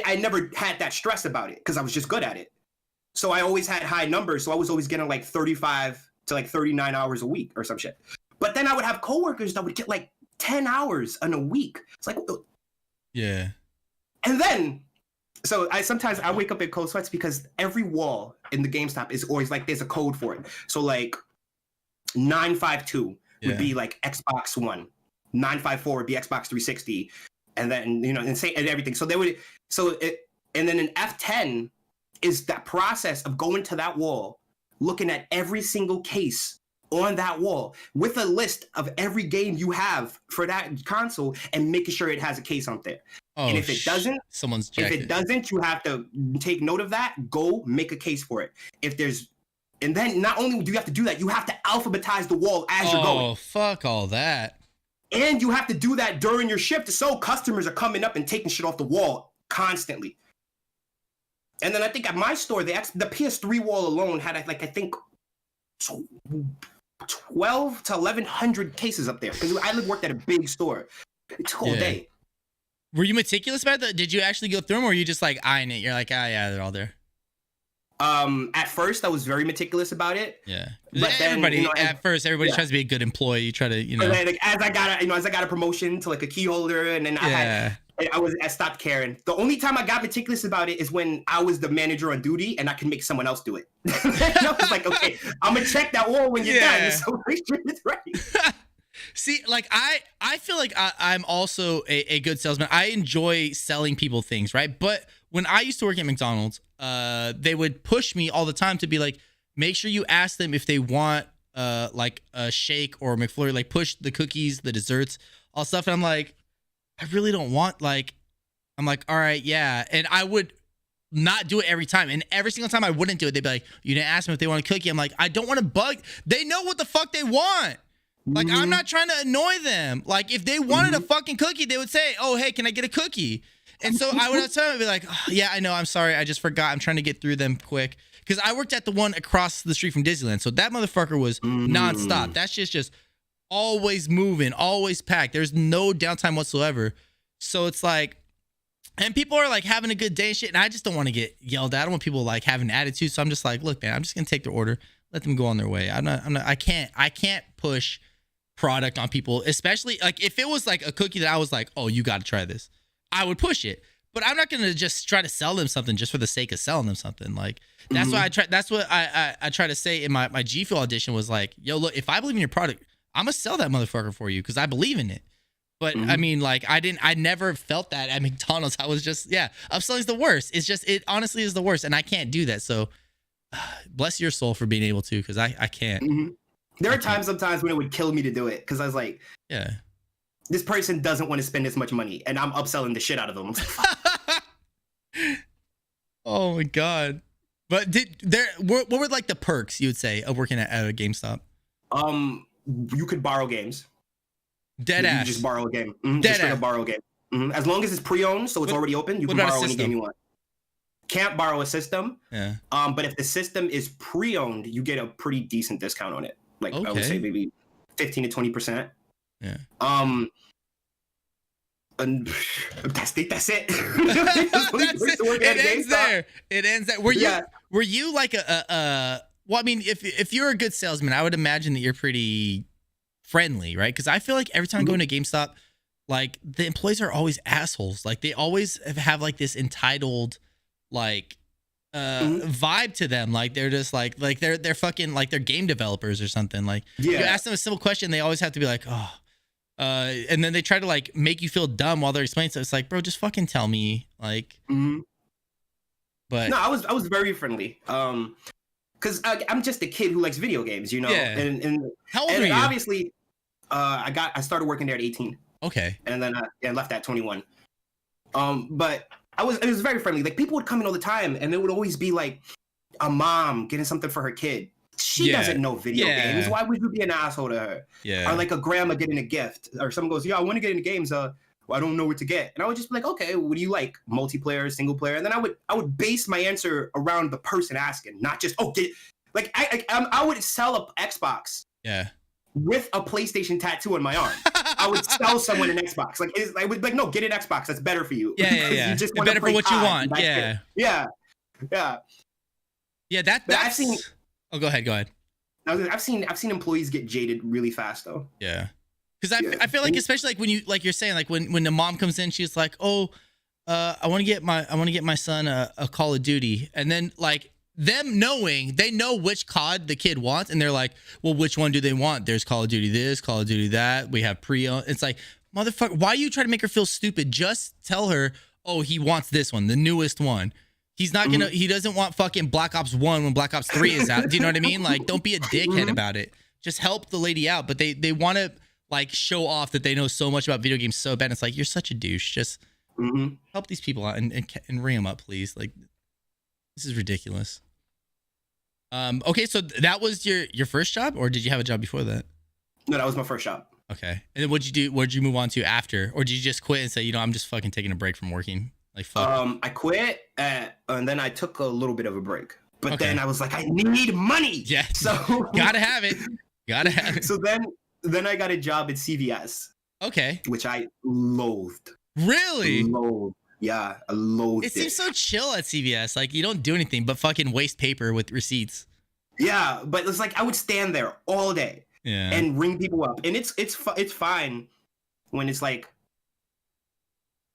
I never had that stress about it because I was just good at it. So I always had high numbers. So I was always getting like 35 to like 39 hours a week or some shit. But then I would have coworkers that would get like 10 hours in a week. It's like, yeah. And then, so I sometimes wake up in cold sweats because every wall in the GameStop is always like, there's a code for it. So like 952 would be like Xbox One. 954 would be Xbox 360. And then, and everything. So and then an F10 is that process of going to that wall, looking at every single case on that wall with a list of every game you have for that console and making sure it has a case on there. And if it doesn't, you have to take note of that, go make a case for it. And then not only do you have to do that, you have to alphabetize the wall as you're going. Oh, fuck all that. And you have to do that during your shift so customers are coming up and taking shit off the wall constantly. And then I think at my store, the PS3 wall alone had, like, I think 12 to 1,100 cases up there because I worked at a big store. It took all day. Were you meticulous about that? Did you actually go through them, or were you just like eyeing it? You're like, yeah, they're all there. At first, I was very meticulous about it. Yeah, but everybody everybody tries to be a good employee. You try to, Like, as I got a promotion to like a key holder, and then I stopped caring. The only time I got meticulous about it is when I was the manager on duty and I could make someone else do it. I was like, okay, I'm gonna check that wall when you're done, so make sure it's right. See, like I feel like I'm also a good salesman. I enjoy selling people things, right? But when I used to work at McDonald's, they would push me all the time to be like, make sure you ask them if they want like a shake or a McFlurry, like push the cookies, the desserts, all stuff. And I'm like, I really don't want like I'm like, all right, yeah. And I would not do it every time. And every single time I wouldn't do it, they'd be like, you didn't ask them if they want a cookie. I'm like, I don't want to bug. They know what the fuck they want. Like, I'm not trying to annoy them. Like, if they wanted a fucking cookie, they would say, oh, hey, can I get a cookie? And so I would tell them, I'd be like, oh, yeah, I know. I'm sorry. I just forgot. I'm trying to get through them quick. Because I worked at the one across the street from Disneyland. So that motherfucker was nonstop. That's just always moving, always packed. There's no downtime whatsoever. So it's like, and people are like having a good day and shit. And I just don't want to get yelled at. I don't want people like having attitude. So I'm just like, look, man, I'm just going to take their order. Let them go on their way. I can't push product on people, especially like if it was like a cookie that I was like, oh, you got to try this, I would push it. But I'm not gonna just try to sell them something just for the sake of selling them something. Like that's why I try. That's what I try to say in my G Fuel audition was like, yo, look, if I believe in your product, I'm gonna sell that motherfucker for you because I believe in it. But I mean, like I never felt that at McDonald's. I was just upselling's the worst. It honestly is the worst, and I can't do that. So bless your soul for being able to, because I can't. There are times sometimes when it would kill me to do it because I was like, this person doesn't want to spend this much money, and I'm upselling the shit out of them. Oh my god! But what were like the perks you would say of working at a GameStop? You could borrow games. Dead ass. You just borrow a game. Dead Just straight ass. up borrow a game. As long as it's pre-owned, so it's already open, you can borrow any game you want. Can't borrow a system. Yeah. But if the system is pre-owned, you get a pretty decent discount on it. Like I would say maybe 15 to 20%. Yeah. And that's it. That's it. It ends there. It ends there. Were you like well, I mean, if you're a good salesman, I would imagine that you're pretty friendly, right? Because I feel like every time I go into GameStop, like the employees are always assholes. Like they always have like this entitled like vibe to them. Like they're just like they're fucking like they're game developers or something. Like you ask them a simple question, they always have to be like, oh. And then they try to like make you feel dumb while they're explaining. So it's like, bro, just fucking tell me. Like, but no, I was very friendly. Because I'm just a kid who likes video games, you know. Yeah. And how old are you? Obviously, I started working there at 18. Okay. And then I left at 21. But it was very friendly. Like people would come in all the time, and there would always be like a mom getting something for her kid. She doesn't know video games. Why would you be an asshole to her? Yeah. Or like a grandma getting a gift, or someone goes, I want to get into games. Well, I don't know what to get. And I would just be like, okay, what do you like? Multiplayer, single player? And then I would base my answer around the person asking, not just, like I would sell a Xbox. Yeah. With a PlayStation tattoo on my arm. I would sell someone an Xbox. Like I would like, no, get an Xbox. That's better for you. Yeah. You just it's better for what you want. Yeah. That's I've seen. Oh, go ahead. I've seen employees get jaded really fast though. Yeah. Because I feel like, especially like when you, like you're saying, like when the mom comes in, she's like, oh, I want to get my son a Call of Duty. And then like them knowing, they know which COD the kid wants. And they're like, well, which one do they want? There's Call of Duty this, Call of Duty that. We have pre-owned. It's like, motherfucker, why are you trying to make her feel stupid? Just tell her, oh, he wants this one, the newest one. He's not gonna. He doesn't want fucking Black Ops 1 when Black Ops 3 is out. Do you know what I mean? Like, don't be a dickhead about it. Just help the lady out. But they want to like show off that they know so much about video games so bad. It's like, you're such a douche. Just help these people out and ring them up, please. Like, this is ridiculous. Okay, so that was your first job, or did you have a job before that? No, that was my first job. Okay, and then what'd you do? What'd you move on to after, or did you just quit and say, I'm just fucking taking a break from working? Like, fuck. I quit and then I took a little bit of a break. But then I was like, I need money. Yeah. So gotta have it. So then I got a job at CVS. Okay. Which I loathed. Really? Yeah, I loathed it. It seems so chill at CVS. Like you don't do anything but fucking waste paper with receipts. Yeah, but it's like I would stand there all day. Yeah. And ring people up. And it's fine when it's like,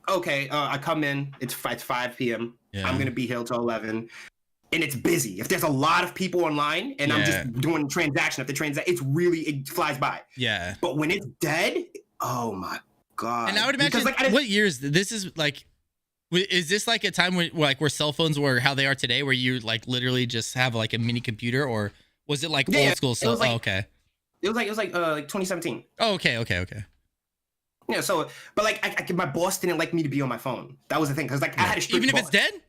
okay, I come in, it's 5 p.m. Yeah. I'm going to be here till 11. And it's busy. If there's a lot of people online and I'm just doing transaction after transaction, it flies by. Yeah. But when it's dead, oh my God. And I would imagine, what years, this is like, is this like a time where cell phones were how they are today, where you like literally just have like a mini computer, or was it like old school cell? It was like 2017. Oh, okay. Yeah, so, but like, my boss didn't like me to be on my phone. That was the thing, because like I had a strict even if boss. it's dead.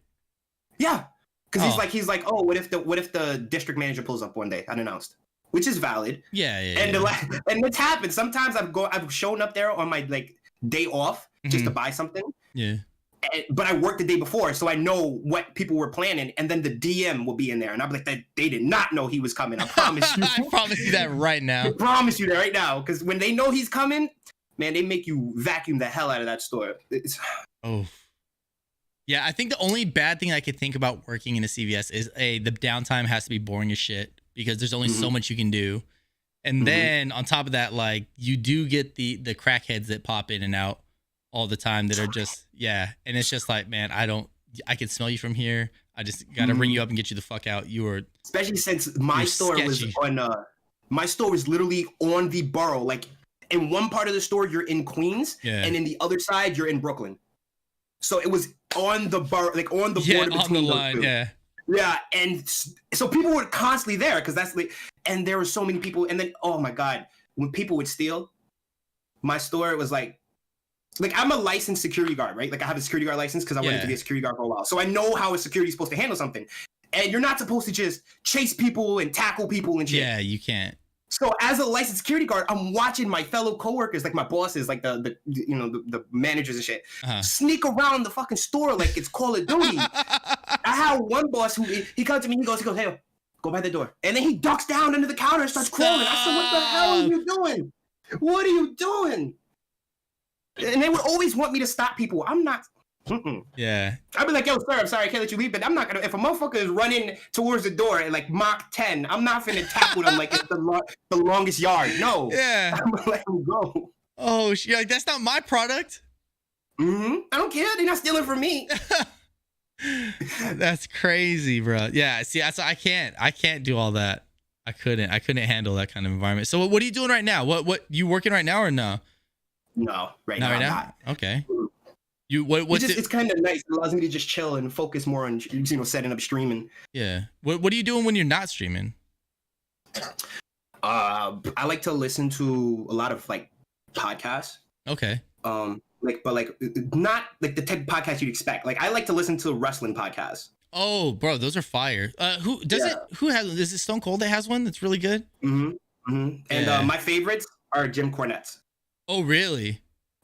Yeah, because Oh. he's like, oh, what if the district manager pulls up one day unannounced, which is valid. Yeah. And and it's happened. Sometimes I've shown up there on my like day off just to buy something. Yeah. But I worked the day before, so I know what people were planning, and then the DM will be in there, and I'll be like, they did not know he was coming. I promise you. I promise you that right now. I promise you that right now, because when they know he's coming, man, they make you vacuum the hell out of that store. Oh. Yeah, I think the only bad thing I could think about working in a CVS is the downtime has to be boring as shit because there's only so much you can do. And then on top of that, like you do get the crackheads that pop in and out all the time that are just, yeah. And it's just like, man, I can smell you from here. I just got to ring you up and get you the fuck out. You are, especially since my store sketchy. was on, my store was literally on the borough. Like in one part of the store, you're in Queens, and in the other side, you're in Brooklyn. So it was on the borough, like on the border between on the those line, two. Yeah, and so people were constantly there because that's like, and there were so many people. And then, oh my God, when people would steal, my store, it was like I'm a licensed security guard, right? Like I have a security guard license because I wanted to be a security guard for a while. So I know how a security is supposed to handle something. And you're not supposed to just chase people and tackle people and shit. Yeah, you can't. So as a licensed security guard, I'm watching my fellow coworkers, like my bosses, like the managers and shit, sneak around the fucking store like it's Call of Duty. I had one boss who he comes to me, he goes, hey, go by the door. And then he ducks down under the counter and starts crawling. I said, what the hell are you doing? What are you doing? And they would always want me to stop people. I'm not. Yeah. I'd be like, yo, sir, I'm sorry, I can't let you leave, but I'm not gonna. If a motherfucker is running towards the door at like Mach 10, I'm not finna tackle them like it's the longest yard. No. Yeah. I'm gonna let them go. Oh, you're like, that's not my product. I don't care. They're not stealing from me. That's crazy, bro. Yeah. See, I can't do all that. I couldn't handle that kind of environment. So what are you doing right now? What you working right now or no? No, right now. Not. Okay. It's kind of nice. It allows me to just chill and focus more on setting up streaming. Yeah. What are you doing when you're not streaming? I like to listen to a lot of like podcasts. Okay. Not like the type of podcast you'd expect. Like I like to listen to wrestling podcasts. Oh, bro, those are fire. Who is it Stone Cold that has one that's really good? And my favorites are Jim Cornette's. Oh, really?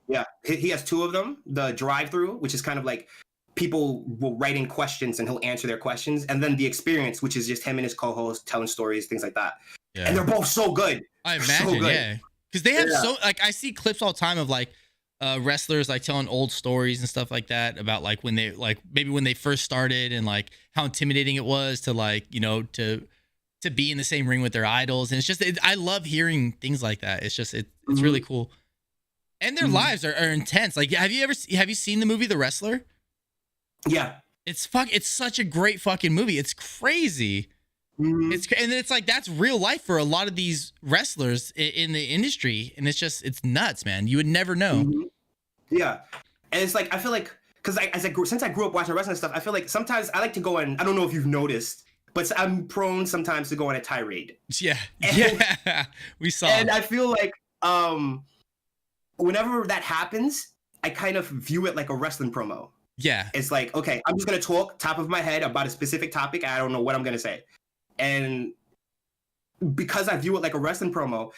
Yeah, he has two of them. The Drive-Thru, which is kind of like people will write in questions and he'll answer their questions, and then The Experience, which is just him and his co-host telling stories, things like that. Yeah. And they're both so good. I imagine, yeah, because they have I see clips all the time of like wrestlers like telling old stories and stuff like that about like when they maybe when they first started and like how intimidating it was to like to be in the same ring with their idols, and it's just I love hearing things like that. It's just it's really cool. And their lives are intense. Like, have you seen the movie The Wrestler? Yeah. It's such a great fucking movie. It's crazy. And then it's like, that's real life for a lot of these wrestlers in the industry. And it's nuts, man. You would never know. Yeah. And it's like, I feel like, because since I grew up watching wrestling stuff, I feel like sometimes I like to go on, I don't know if you've noticed, but I'm prone sometimes to go on a tirade. Yeah. Yeah. We saw. And I feel like, whenever that happens, I kind of view it like a wrestling promo. Yeah. It's like, okay, I'm just going to talk top of my head about a specific topic. I don't know what I'm going to say. And because I view it like a wrestling promo,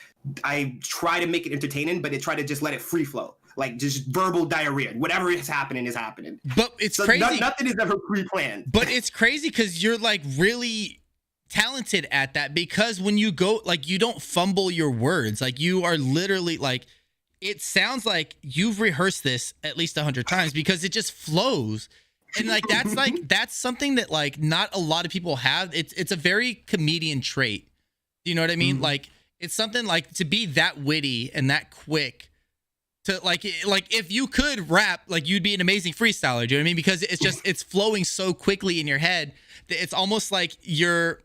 I try to make it entertaining, but I try to just let it free flow. Like just verbal diarrhea. Whatever is happening is happening. But it's crazy. Nothing is ever pre-planned. But it's crazy because you're like really talented at that, because when you go, like, you don't fumble your words. Like, you are literally like, it sounds like you've rehearsed this at least 100 times because it just flows. And that's something that like not a lot of people have. It's a very comedian trait. Do you know what I mean? Like, it's something like to be that witty and that quick to like if you could rap, like you'd be an amazing freestyler. Do you know what I mean? Because it's flowing so quickly in your head that it's almost like you're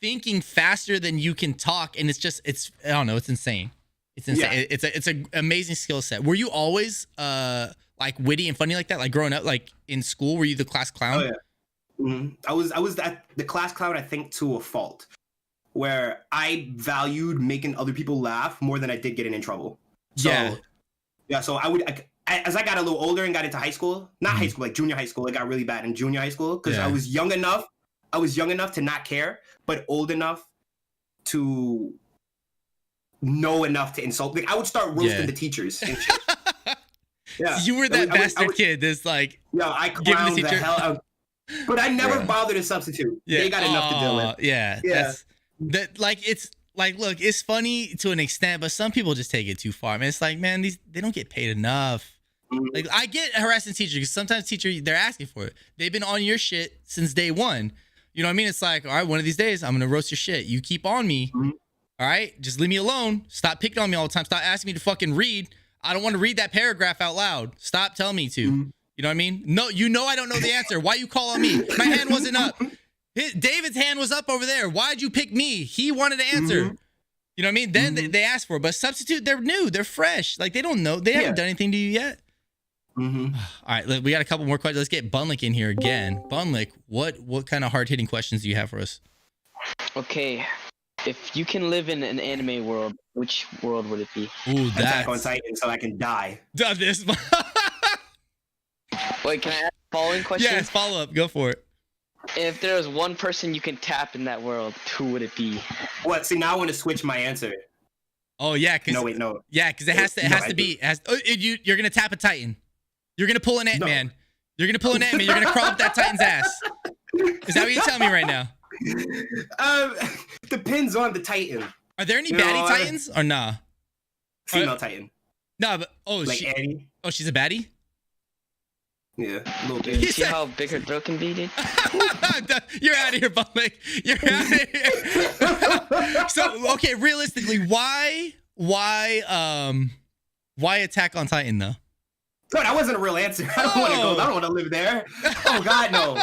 thinking faster than you can talk, and it's I don't know, it's insane. It's insane. Yeah. It's an amazing skill set. Were you always like witty and funny like that? Like growing up, like in school, were you the class clown? Oh yeah. I was the class clown, I think, to a fault, where I valued making other people laugh more than I did getting in trouble. So, yeah. So as I got a little older and got into high school, not high school, like junior high school, it got really bad in junior high school because I was young enough to not care, but old enough to know enough to insult. Like I would start roasting the teachers and shit. Yeah, you were that bastard kid that's like, I clowned the hell out. But I never bothered to substitute. Yeah. They got enough to deal with. Yeah. That's that. Like it's like, look, it's funny to an extent, but some people just take it too far. Man, it's like, man, they don't get paid enough. Like I get harassing teachers because sometimes teachers they're asking for it. They've been on your shit since day one. You know what I mean? It's like, all right, one of these days I'm gonna roast your shit. You keep on me. All right, just leave me alone. Stop picking on me all the time. Stop asking me to fucking read. I don't want to read that paragraph out loud. Stop telling me to. You know what I mean? No, you know I don't know the answer. Why you call on me? My hand wasn't up. David's hand was up over there. Why'd you pick me? He wanted to answer. You know what I mean? Then they ask for it. But substitute, they're new. They're fresh. Like they don't know. They haven't done anything to you yet. All right, we got a couple more questions. Let's get Bunlick in here again. Bunlick, what kind of hard-hitting questions do you have for us? Okay. If you can live in an anime world, which world would it be? Ooh, Attack on Titan so I can die. This. Wait, can I ask the following question? Yes, follow up. Go for it. If there was one person you can tap in that world, who would it be? What? See, now I want to switch my answer. Oh yeah, because no. Yeah, because it has to be. You're gonna tap a Titan. You're gonna pull an Ant-Man. You're gonna pull an Ant-Man. You're gonna crawl up that Titan's ass. Is that what you're telling me right now? Depends on the Titan. Are there any baddie Titans or nah? Female Titan. Nah, but like Annie. Oh, she's a baddie. Yeah, a little bit. You see how big her throat can be, dude? You're out of here, Bunlick. You're out of here. So, okay, realistically, why Attack on Titan though? No, that wasn't a real answer. I don't want to go. I don't want to live there. Oh God, no.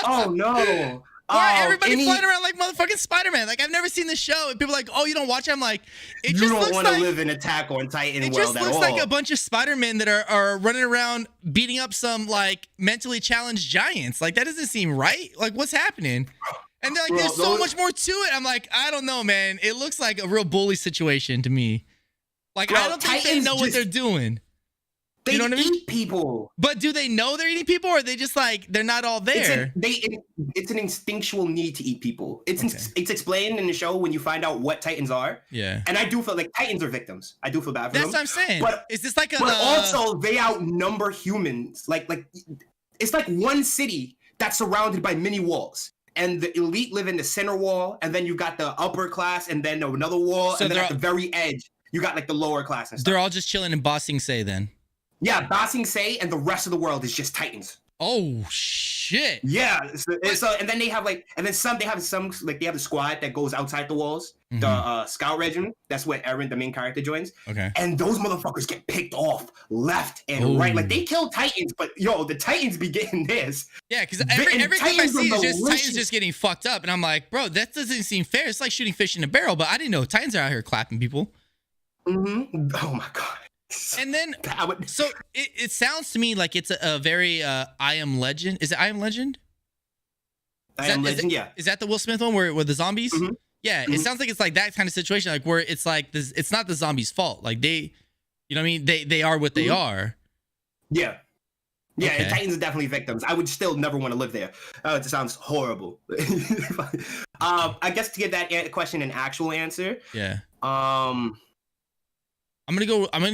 Oh no. Why everybody flying around like motherfucking Spider-Man? Like I've never seen this show, and people are like, "Oh, you don't watch it?" I'm like, you don't want to live in Attack on Titan world at all. It just looks like a bunch of Spider-Men that are running around beating up some like mentally challenged giants. Like that doesn't seem right. Like what's happening? And they're like, there's so much more to it. I'm like, I don't know, man. It looks like a real bully situation to me. Like I don't think they know what they're doing. They you know what I mean? eat people. But do they know they're eating people, or are they just like they're not all there? It's an instinctual need to eat people. It's explained in the show when you find out what Titans are. Yeah. And I do feel like Titans are victims. I do feel bad for them. That's what I'm saying. But is this like a? But also they outnumber humans. Like it's like one city that's surrounded by many walls. And the elite live in the center wall, and then you got the upper class, and then another wall, and then at the very edge, you got like the lower class and stuff. They're all just chilling in Ba Sing Se then. Yeah, Ba Sing Se, and the rest of the world is just Titans. Oh shit! Yeah, so and then they have like, and then they have the squad that goes outside the walls, the Scout Regiment. That's where Eren, the main character, joins. Okay. And those motherfuckers get picked off left and right. Like they kill Titans, but the Titans be getting this. Yeah, because everything I see is just Titans just getting fucked up, and I'm like, bro, that doesn't seem fair. It's like shooting fish in a barrel. But I didn't know Titans are out here clapping people. Oh my god. And then, so it sounds to me like it's a very I Am Legend. Is it I Am Legend? I Am Legend, yeah. Is that the Will Smith one where the zombies? Yeah, it sounds like it's like that kind of situation, like where it's like this. It's not the zombies' fault. Like they, you know what I mean? They are what they are. Yeah. Yeah, okay. And Titans are definitely victims. I would still never want to live there. It sounds horrible. I guess to give that question an actual answer. Yeah. I'm gonna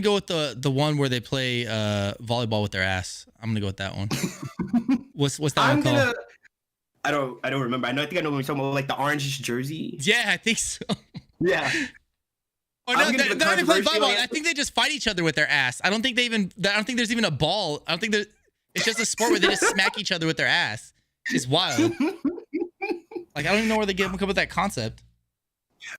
go with the one where they play volleyball with their ass. I'm gonna go with that one. What's that one called? I don't remember. I think I know what you're talking about, like the orange jersey. Yeah, I think so. Yeah. Oh no, they play volleyball. I think they just fight each other with their ass. I don't think there's even a ball. I don't think it's just a sport where they just smack each other with their ass. It's wild. Like I don't even know where they come up with that concept.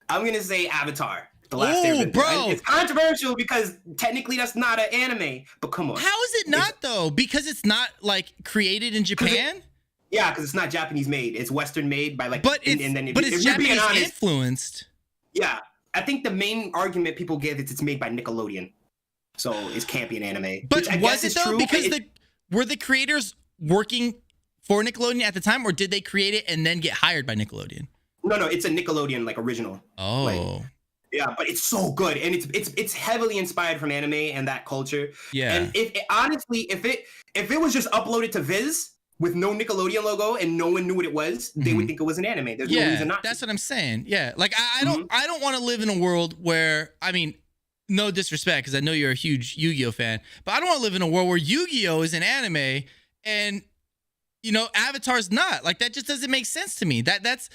I'm gonna say Avatar. Oh, bro! It's controversial because technically that's not an anime, but come on. How is it not though? Because it's not like created in Japan. Because it's not Japanese made. It's Western made by like. But it's Japanese influenced. Yeah, I think the main argument people give is it's made by Nickelodeon, so it can't be an anime. But was it though? True, because were the creators working for Nickelodeon at the time, or did they create it and then get hired by Nickelodeon? No, it's a Nickelodeon like original. Oh. Yeah, but it's so good, and it's heavily inspired from anime and that culture. Yeah. And honestly, if it was just uploaded to Viz with no Nickelodeon logo and no one knew what it was, they would think it was an anime. There's no reason not to. That's what I'm saying. Yeah, like I don't want to live in a world where, I mean, no disrespect, because I know you're a huge Yu-Gi-Oh fan, but I don't want to live in a world where Yu-Gi-Oh is an anime and, you know, Avatar's not. Like, that just doesn't make sense to me. That's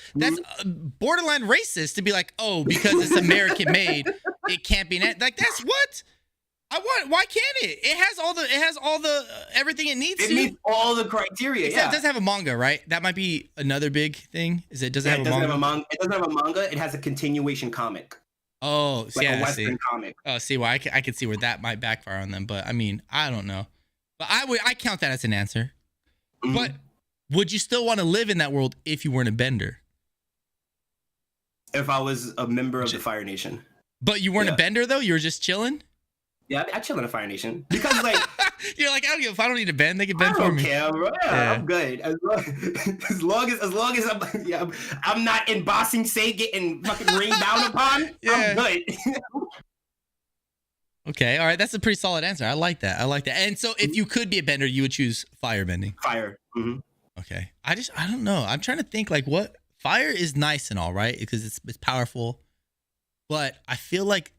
borderline racist to be like, oh, because it's American made, it can't be like, that's what why can't it? It has all the everything it needs. It meets all the criteria. Except it doesn't have a manga, right? That might be another big thing. Is it doesn't have a manga? It doesn't have a manga. It has a continuation comic. Oh, like yeah, a Western comic. Oh, see, well, I can see where that might backfire on them, but I mean, I don't know. But I count that as an answer. But would you still want to live in that world if you weren't a bender? If I was a member of the Fire Nation. But you weren't a bender though? You were just chilling? Yeah, I chill in the Fire Nation because like you're like, if I don't need a bend, they can bend for me. I don't care, bro. Yeah, I'm good as long as I'm not in Bossing Say getting fucking rained down upon. I'm good. Okay, all right, that's a pretty solid answer. I like that. And so, if you could be a bender, you would choose fire bending. Fire. Okay, I don't know. I'm trying to think like what fire is nice and all, right? Because it's powerful, but I feel like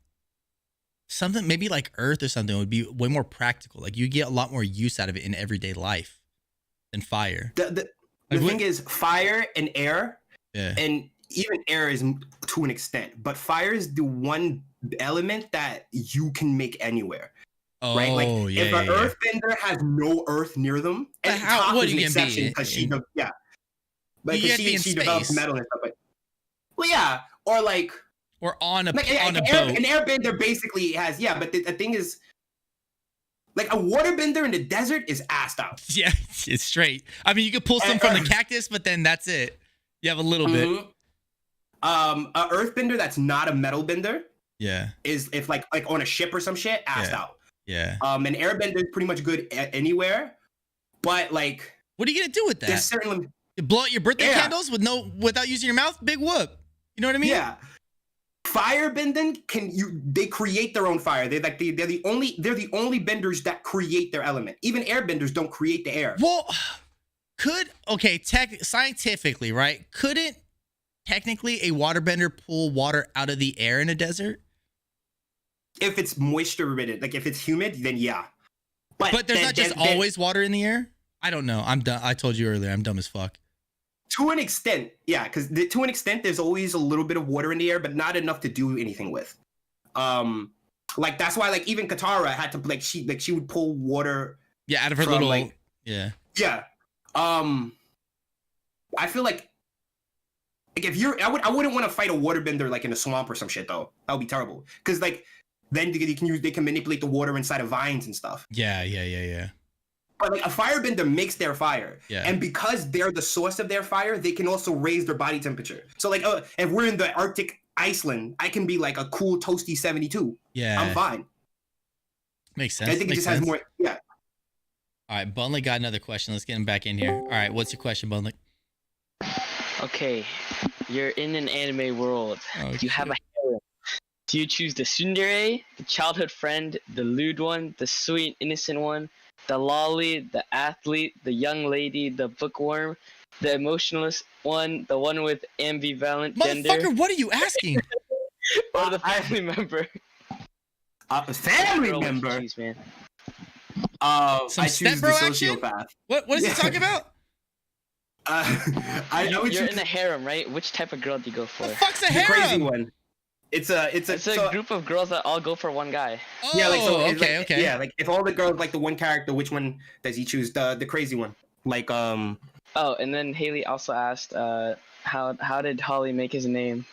something maybe like earth or something would be way more practical. Like you get a lot more use out of it in everyday life than fire. The thing is fire and air, and even air is to an extent, but fire is the one element that you can make anywhere. Oh, right? Like yeah, if an earthbender has no earth near them, and what is are an you exception because she develops metal and stuff. But well, yeah, or like. Or on a boat. An airbender basically has, but the thing is, like a waterbender in the desert is assed out. Yeah, it's straight. I mean, you could pull some from the cactus, but then that's it. You have a little bit. A earthbender that's not a metal bender. Yeah. Is if like on a ship or some shit, assed out. Yeah. An airbender is pretty much good anywhere, but like. What are you gonna do with that? There's certainly. You blow out your birthday candles without using your mouth? Big whoop. You know what I mean? Yeah. Firebending they create their own fire. They're the only benders that create their element. Even airbenders don't create the air. Well, scientifically, right? Couldn't technically a waterbender pull water out of the air in a desert? If it's moisture ridden, like if it's humid, then yeah. But there's not just always water in the air? I don't know. I'm dumb. I told you earlier, I'm dumb as fuck. To an extent, yeah, because to an extent, there's always a little bit of water in the air, but not enough to do anything with. Like that's why, like even Katara had to she would pull water. Yeah, out of her little. Yeah. I feel like if I wouldn't want to fight a waterbender like in a swamp or some shit though. That would be terrible. Because like then they can manipulate the water inside of vines and stuff. Yeah. But like a firebender makes their fire, and because they're the source of their fire, they can also raise their body temperature. So like, if we're in the Arctic Iceland, I can be like a cool toasty 72. Yeah, I'm fine. Makes sense. I think it just has more. Yeah. All right, Bunley got another question. Let's get him back in here. All right, what's your question, Bunley? Okay, you're in an anime world. You have a harem. Do you choose the tsundere, the childhood friend, the lewd one, the sweet innocent one, the lolly, the athlete, the young lady, the bookworm, the emotionless one, the one with ambivalent gender? Motherfucker, what are you asking? Or the family member? A family member? Choose, man. I choose the sociopath. What is he talking about? You're in a harem, right? Which type of girl do you go for? The fuck's a harem? The crazy one. It's a group of girls that all go for one guy. Oh, yeah, like so. Okay. Yeah, like if all the girls like the one character, which one does he choose? The crazy one, like Oh, and then Haley also asked, how did Holly make his name?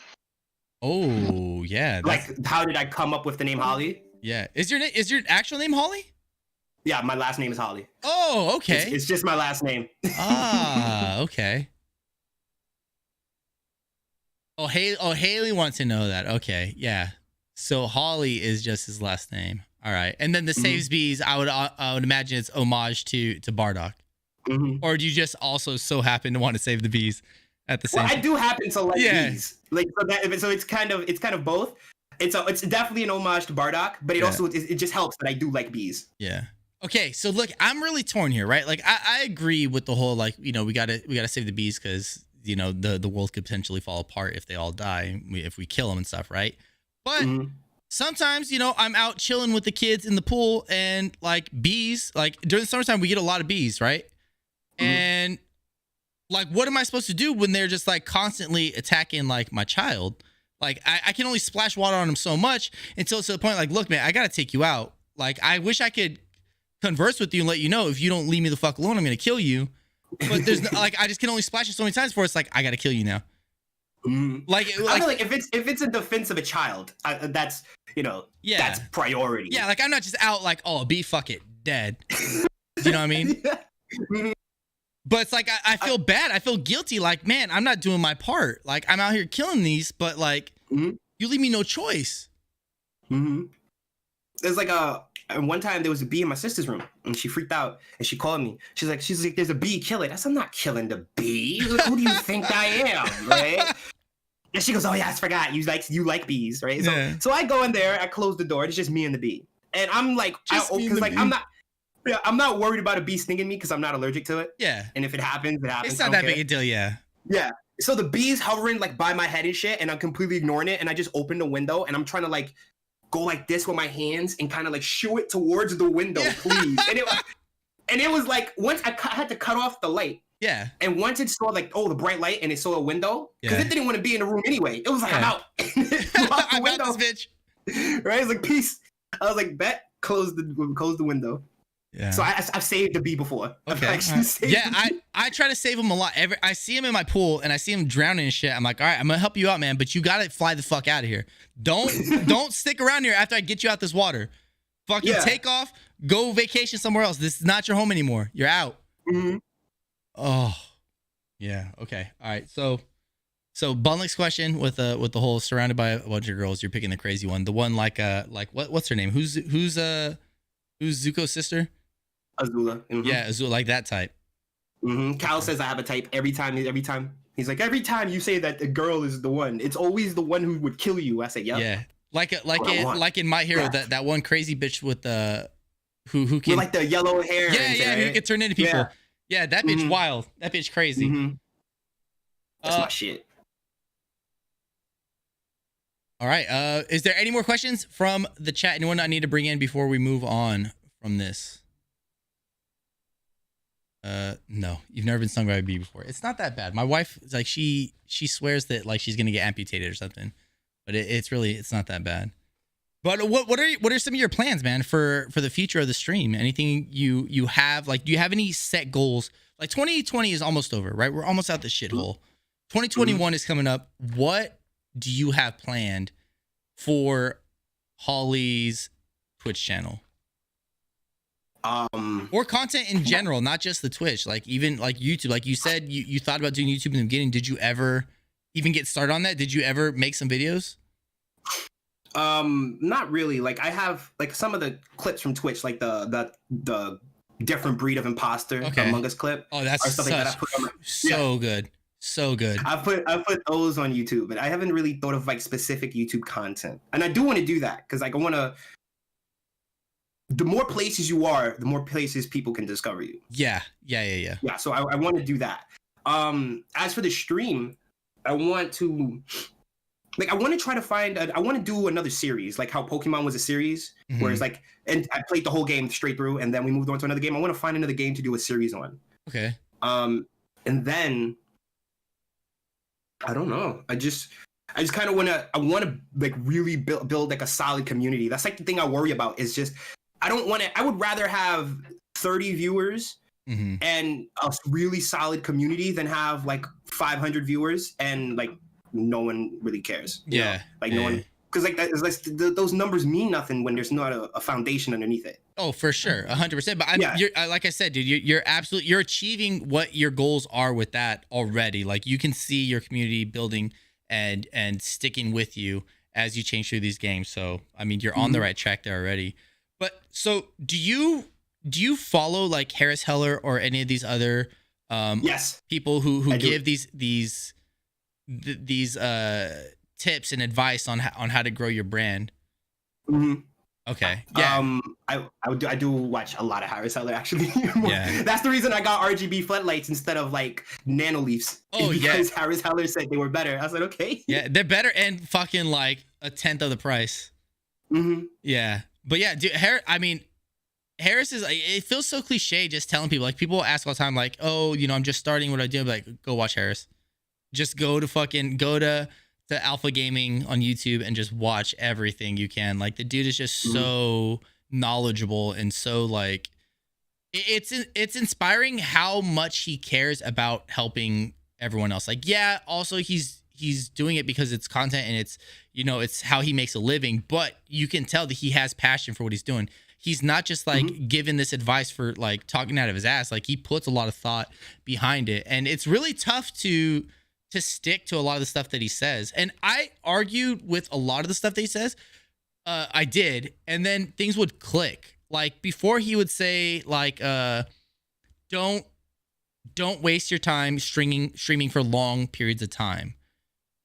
Oh yeah. Like how did I come up with the name Holly? Yeah. Is your actual name Holly? Yeah, my last name is Holly. Oh, okay. It's just my last name. Okay. Oh, Haley wants to know that. Okay, yeah. So Holly is just his last name. All right, and then the HollieSavesBees, I would imagine it's homage to Bardock. Or do you just also so happen to want to save the bees at the same time? I do happen to like bees. Like so it's kind of both. it's definitely an homage to Bardock, but it just helps that I do like bees. Yeah. Okay, so look, I'm really torn here, right? Like I agree with the whole like, we gotta save the bees because the world could potentially fall apart if they all die, if we kill them and stuff, right? But sometimes, I'm out chilling with the kids in the pool and like bees, like during the summertime, we get a lot of bees, right? And like, what am I supposed to do when they're just like constantly attacking like my child? Like I can only splash water on them so much until it's to the point like, look, man, I got to take you out. Like, I wish I could converse with you and let you know if you don't leave me the fuck alone, I'm going to kill you. But there's like, I just can only splash it so many times before it's like, I got to kill you now. Like I feel like if it's a defense of a child, that's that's priority. Yeah, like I'm not just out like, oh, bee, fuck it, dead. You know what I mean? But it's like I feel bad. I feel guilty. Like, man, I'm not doing my part. Like, I'm out here killing these, but like, you leave me no choice. There's like one time there was a bee in my sister's room, and she freaked out, and she called me. She's like, "There's a bee. Kill it." I said, "I'm not killing the bee. Who do you think I am?" Right? And she goes, "Oh yeah, I forgot. You like bees, right?" So I go in there, I close the door. It's just me and the bee, and I'm like, I'm not worried about a bee stinging me because I'm not allergic to it. Yeah. And if it happens, it happens. It's not that big a deal, yeah. Yeah. So the bee's hovering like by my head and shit, and I'm completely ignoring it. And I just open the window, and I'm trying to like go like this with my hands and kind of like shoo it towards the window, please. And it was like once I had to cut off the light. Yeah. And once it saw like the bright light and it saw a window, because it didn't want to be in the room anyway. It was like, I'm out. I got this bitch. Right? It's like, peace. I was like, bet. Close the window. Yeah. So I've saved the bee before. Okay. I try to save him a lot. I see him in my pool and I see him drowning and shit. I'm like, all right, I'm gonna help you out, man, but you gotta fly the fuck out of here. Don't stick around here after I get you out this water. Fucking take off, go vacation somewhere else. This is not your home anymore. You're out. Oh, yeah. Okay. All right. So Bunlick's question with the whole surrounded by a bunch of girls. You're picking the crazy one. The one like what's her name? Who's Zuko's sister? Azula. Yeah, Azula, like that type. Cal says I have a type every time. He's like, every time you say that the girl is the one, it's always the one who would kill you. I say, yep. Yeah. Like in My Hero, that one crazy bitch with the who can with like the yellow hair. Yeah, who can turn into people. Yeah, that bitch wild. That bitch crazy. That's my shit. All right. Is there any more questions from the chat? Anyone I need to bring in before we move on from this? No, you've never been stung by a bee before. It's not that bad. My wife is like, she swears that like she's gonna get amputated or something, but it's not that bad. But what are some of your plans, man, for the future of the stream? Anything you have? Like, do you have any set goals? Like 2020 is almost over, right? We're almost out the shithole. 2021 is coming up. What do you have planned for Hollie's Twitch channel? Or content in general, not just the Twitch, like even like YouTube. Like you said, you thought about doing YouTube in the beginning. Did you ever even get started on that? Did you ever make some videos? Not really. Like I have like some of the clips from Twitch, like the different breed of imposter Among Us clip. Oh, that's stuff like that. I put on good. So good. I put those on YouTube, but I haven't really thought of like specific YouTube content. And I do want to do that because like I want to. The more places you are, the more places people can discover you. Yeah. Yeah. So I want to do that. As for the stream, I want to try to find. I want to do another series, like how Pokemon was a series, where it's like, and I played the whole game straight through, and then we moved on to another game. I want to find another game to do a series on. Okay. And then I don't know. I just kind of want to like really build like a solid community. That's like the thing I worry about is just. I would rather have 30 viewers and a really solid community than have like 500 viewers and like no one really cares. Yeah. Like no one, because like those numbers mean nothing when there's not a foundation underneath it. Oh, for sure. 100%. But you're, like I said, dude, you're achieving what your goals are with that already. Like you can see your community building and sticking with you as you change through these games. So, I mean, you're on the right track there already. But so do you follow like Harris Heller or any of these other yes people who give these tips and advice on how to grow your brand. Mm-hmm. Okay. Yeah. I do watch a lot of Harris Heller actually. Yeah. That's the reason I got RGB floodlights instead of like nanoleafs. Oh yeah. Because Harris Heller said they were better. I was like, okay. Yeah, they're better and fucking like a tenth of the price. Mm-hmm. Yeah, but yeah, dude. Harris is like, it feels so cliche just telling people. Like people ask all the time, like, oh, you know, I'm just starting. What do I do? I'm like, go watch Harris. Just go to Alpha Gaming on YouTube and just watch everything you can. Like the dude is just so knowledgeable and so like it's inspiring how much he cares about helping everyone else. Like yeah, also he's doing it because it's content and it's, you know, it's how he makes a living, but you can tell that he has passion for what he's doing. He's not just like giving this advice for like talking out of his ass. Like he puts a lot of thought behind it, and it's really tough to stick to a lot of the stuff that he says. And I argued with a lot of the stuff that he says. I did, and then things would click. Like before, he would say like, "Don't waste your time streaming for long periods of time."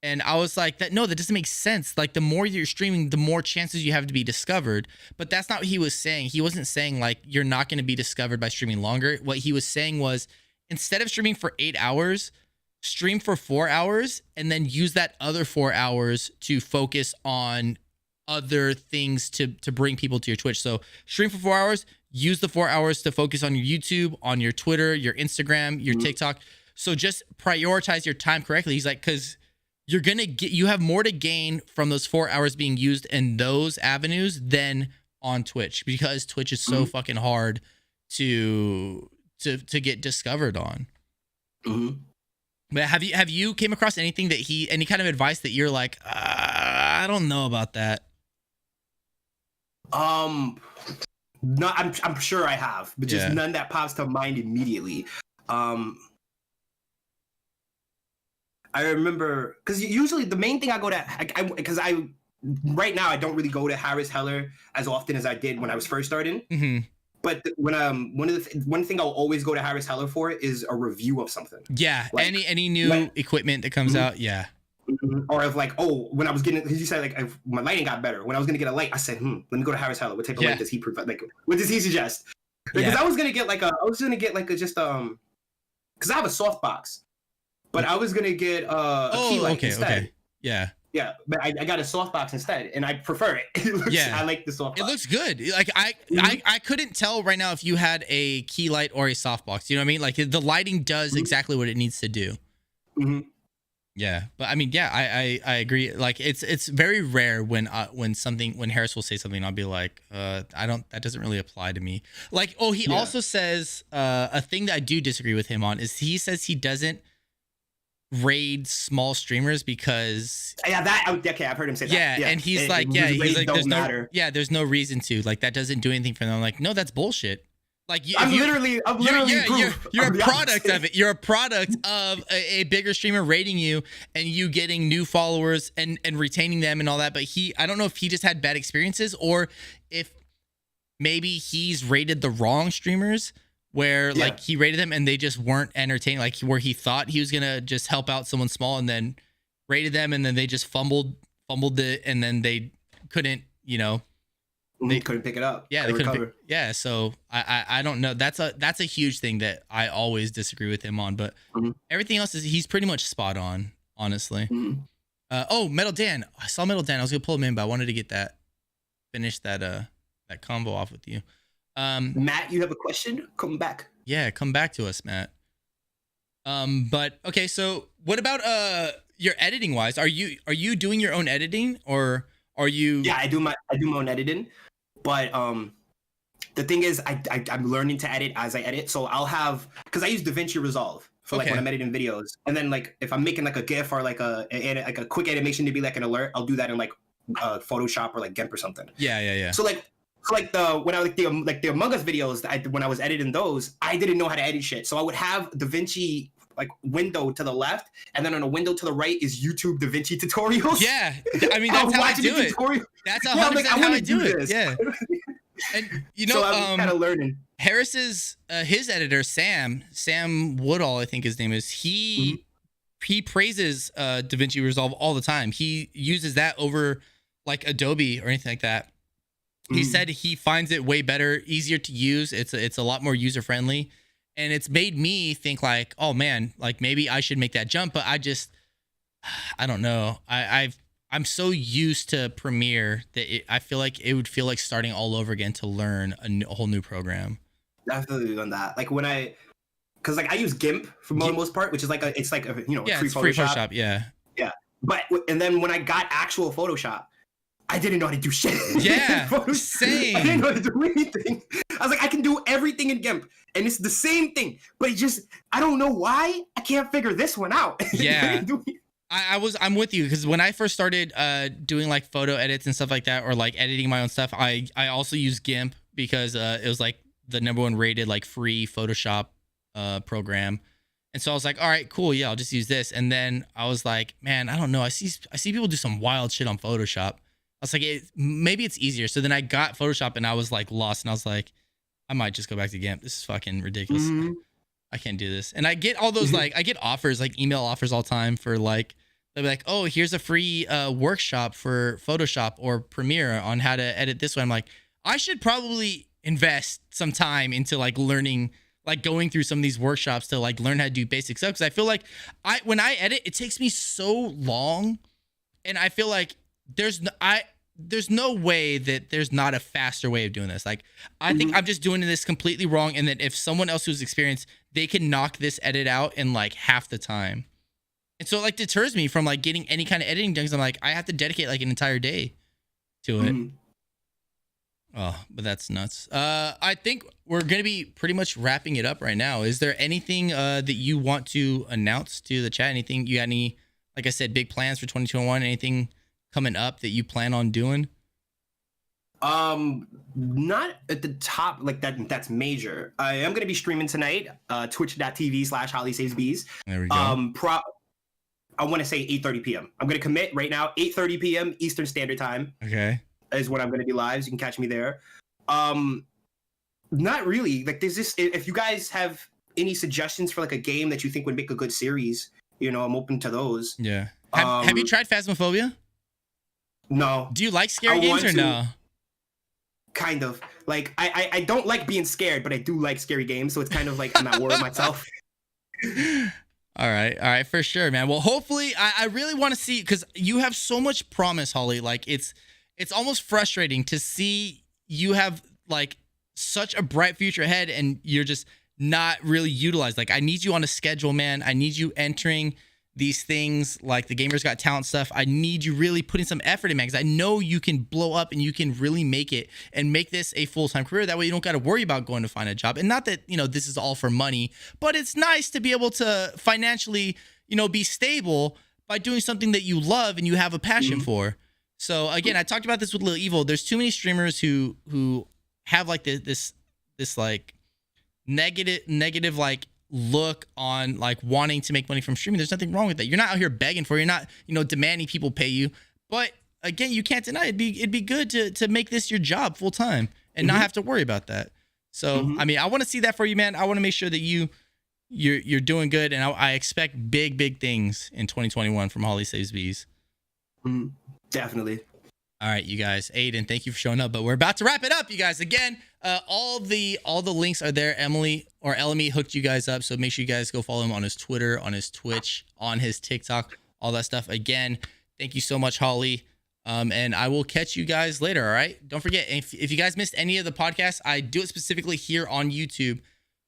And I was like, that doesn't make sense. Like the more you're streaming, the more chances you have to be discovered. But that's not what he was saying. He wasn't saying like you're not going to be discovered by streaming longer. What he was saying was instead of streaming for 8 hours, stream for 4 hours and then use that other 4 hours to focus on other things to bring people to your Twitch. So stream for 4 hours, use the 4 hours to focus on your YouTube, on your Twitter, your Instagram, your TikTok. So just prioritize your time correctly. He's like, because you have more to gain from those 4 hours being used in those avenues than on Twitch, because Twitch is so fucking hard to get discovered on. But have you came across anything that any kind of advice that you're like, I don't know about that? No, I'm sure I have, but just none that pops to mind immediately. I remember because usually the main thing I go to, because right now I don't really go to Harris Heller as often as I did when I was first starting. But when one thing I'll always go to Harris Heller for is a review of something. Yeah, like, any new equipment that comes out. Yeah. Or if like, when I was getting, because you said like my lighting got better. When I was gonna get a light, I said, let me go to Harris Heller. What type of light does he provide? Like, what does he suggest? Because I was gonna get because I have a softbox. But I was gonna get a key light instead. Okay. Yeah, but I got a softbox instead, and I prefer it. I like the softbox. It looks good. Like I couldn't tell right now if you had a key light or a softbox. You know what I mean? Like the lighting does exactly what it needs to do. Yeah, but I mean, I agree. Like it's very rare when Harris will say something, I'll be like, that doesn't really apply to me. Like, he also says a thing that I do disagree with him on is he says he doesn't raid small streamers because I've heard him say that. And he's like there's no reason to, like, that doesn't do anything for them. I'm like, no, that's bullshit. Like you're a product of it. You're a product of a bigger streamer rating you and you getting new followers and retaining them and all that. But I don't know if he just had bad experiences or if maybe he's rated the wrong streamers where like he rated them and they just weren't entertaining, like where he thought he was gonna just help out someone small and then rated them and then they just fumbled it and then they couldn't, they couldn't pick it up. Yeah, they couldn't. So I don't know. That's a huge thing that I always disagree with him on. But everything else he's pretty much spot on, honestly. Metal Dan. I saw Metal Dan. I was gonna pull him in, but I wanted to finish that combo off with you. Matt, you have a question? Come back. Yeah, come back to us, Matt. But okay, so what about your editing wise? Are you doing your own editing or are you? Yeah, I do my own editing, but the thing is, I'm learning to edit as I edit. So I'll have, because I use DaVinci Resolve for like when I'm editing videos, and then like if I'm making like a GIF or like a quick animation to be like an alert, I'll do that in like Photoshop or like GIMP or something. Yeah. So like the Among Us videos, when I was editing those, I didn't know how to edit shit. So I would have DaVinci like window to the left, and then on a window to the right is YouTube DaVinci tutorials. Yeah, I mean that's how I do it. That's 100% how I do it. Yeah, and so I'm kind of learning. Harris's his editor Sam Woodall, I think his name is. He praises DaVinci Resolve all the time. He uses that over like Adobe or anything like that. He said he finds it way better, easier to use. It's a lot more user friendly, and it's made me think like, oh man, like maybe I should make that jump. But I don't know. I'm so used to Premiere that I feel like it would feel like starting all over again to learn a whole new program. Definitely on that. Like because like I use GIMP for the most part, which is like it's like a free Photoshop. Yeah. But and then when I got actual Photoshop, I didn't know how to do shit. Yeah, same. I didn't know how to do anything. I was like, I can do everything in GIMP, and it's the same thing. But I don't know why I can't figure this one out. Yeah, I'm with you, because when I first started doing like photo edits and stuff like that, or like editing my own stuff, I also use GIMP because it was like the #1 rated like free Photoshop program. And so I was like, all right, cool, yeah, I'll just use this. And then I was like, man, I don't know. I see people do some wild shit on Photoshop. I was like, maybe it's easier. So then I got Photoshop and I was like lost, and I was like, I might just go back to GIMP. This is fucking ridiculous. I can't do this. And I get all those like I get offers, like email offers all the time for like, they'll be like, oh, here's a free workshop for Photoshop or Premiere on how to edit this one. I'm like, I should probably invest some time into like learning, like going through some of these workshops to like learn how to do basic stuff. Because I feel like when I edit, it takes me so long, and I feel like there's no way that there's not a faster way of doing this. Like, I think I'm just doing this completely wrong, and that if someone else who's experienced, they can knock this edit out in like half the time. And so it like deters me from like getting any kind of editing done, because I'm like, I have to dedicate like an entire day to it. Oh, but that's nuts. I think we're going to be pretty much wrapping it up right now. Is there anything that you want to announce to the chat? Anything you got, any, like I said, big plans for 2021? Anything coming up that you plan on doing? Not at the top like that's major. I am going to be streaming tonight, twitch.tv/HollieSavesBees. There we go. I want to say 8:30 p.m. I'm going to commit right now, 8:30 p.m. Eastern Standard Time. Okay. Is when I'm going to be live. So you can catch me there. Not really. Like, there's this, if you guys have any suggestions for like a game that you think would make a good series, I'm open to those. Yeah. Have you tried Phasmophobia? No. Do you like scary games or no? Kind of. Like, I don't like being scared, but I do like scary games. So it's kind of like I'm at war with myself. All right, for sure, man. Well, hopefully, I really want to see, because you have so much promise, Hollie. Like, it's almost frustrating to see you have like such a bright future ahead, and you're just not really utilized. Like, I need you on a schedule, man. I need you entering these things like the Gamers Got Talent stuff. I need you really putting some effort in, man, because I know you can blow up and you can really make it and make this a full-time career. That way you don't got to worry about going to find a job. And not that, this is all for money, but it's nice to be able to financially, be stable by doing something that you love and you have a passion for. So again, I talked about this with Lil Evil. There's too many streamers who have like this like negative like look on like wanting to make money from streaming. There's nothing wrong with that. You're not out here begging for it. You're not, demanding people pay you. But again, you can't deny it'd be good to make this your job full time and not have to worry about that. So I mean, I want to see that for you, man. I want to make sure that you're doing good, and I expect big things in 2021 from HollieSavesBees. Definitely. All right, you guys. Aiden, thank you for showing up, but we're about to wrap it up, you guys. Again, all the links are there. LME hooked you guys up, so make sure you guys go follow him on his Twitter, on his Twitch, on his TikTok, all that stuff. Again, thank you so much, Hollie. And I will catch you guys later, all right? Don't forget, if you guys missed any of the podcasts, I do it specifically here on YouTube,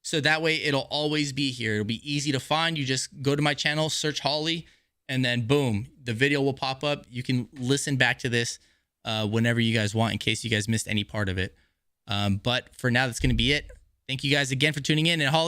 so that way it'll always be here. It'll be easy to find. You just go to my channel, search Hollie, and then boom, the video will pop up. You can listen back to this whenever you guys want, in case you guys missed any part of it. But for now, that's going to be it. Thank you guys again for tuning in. And Hollie,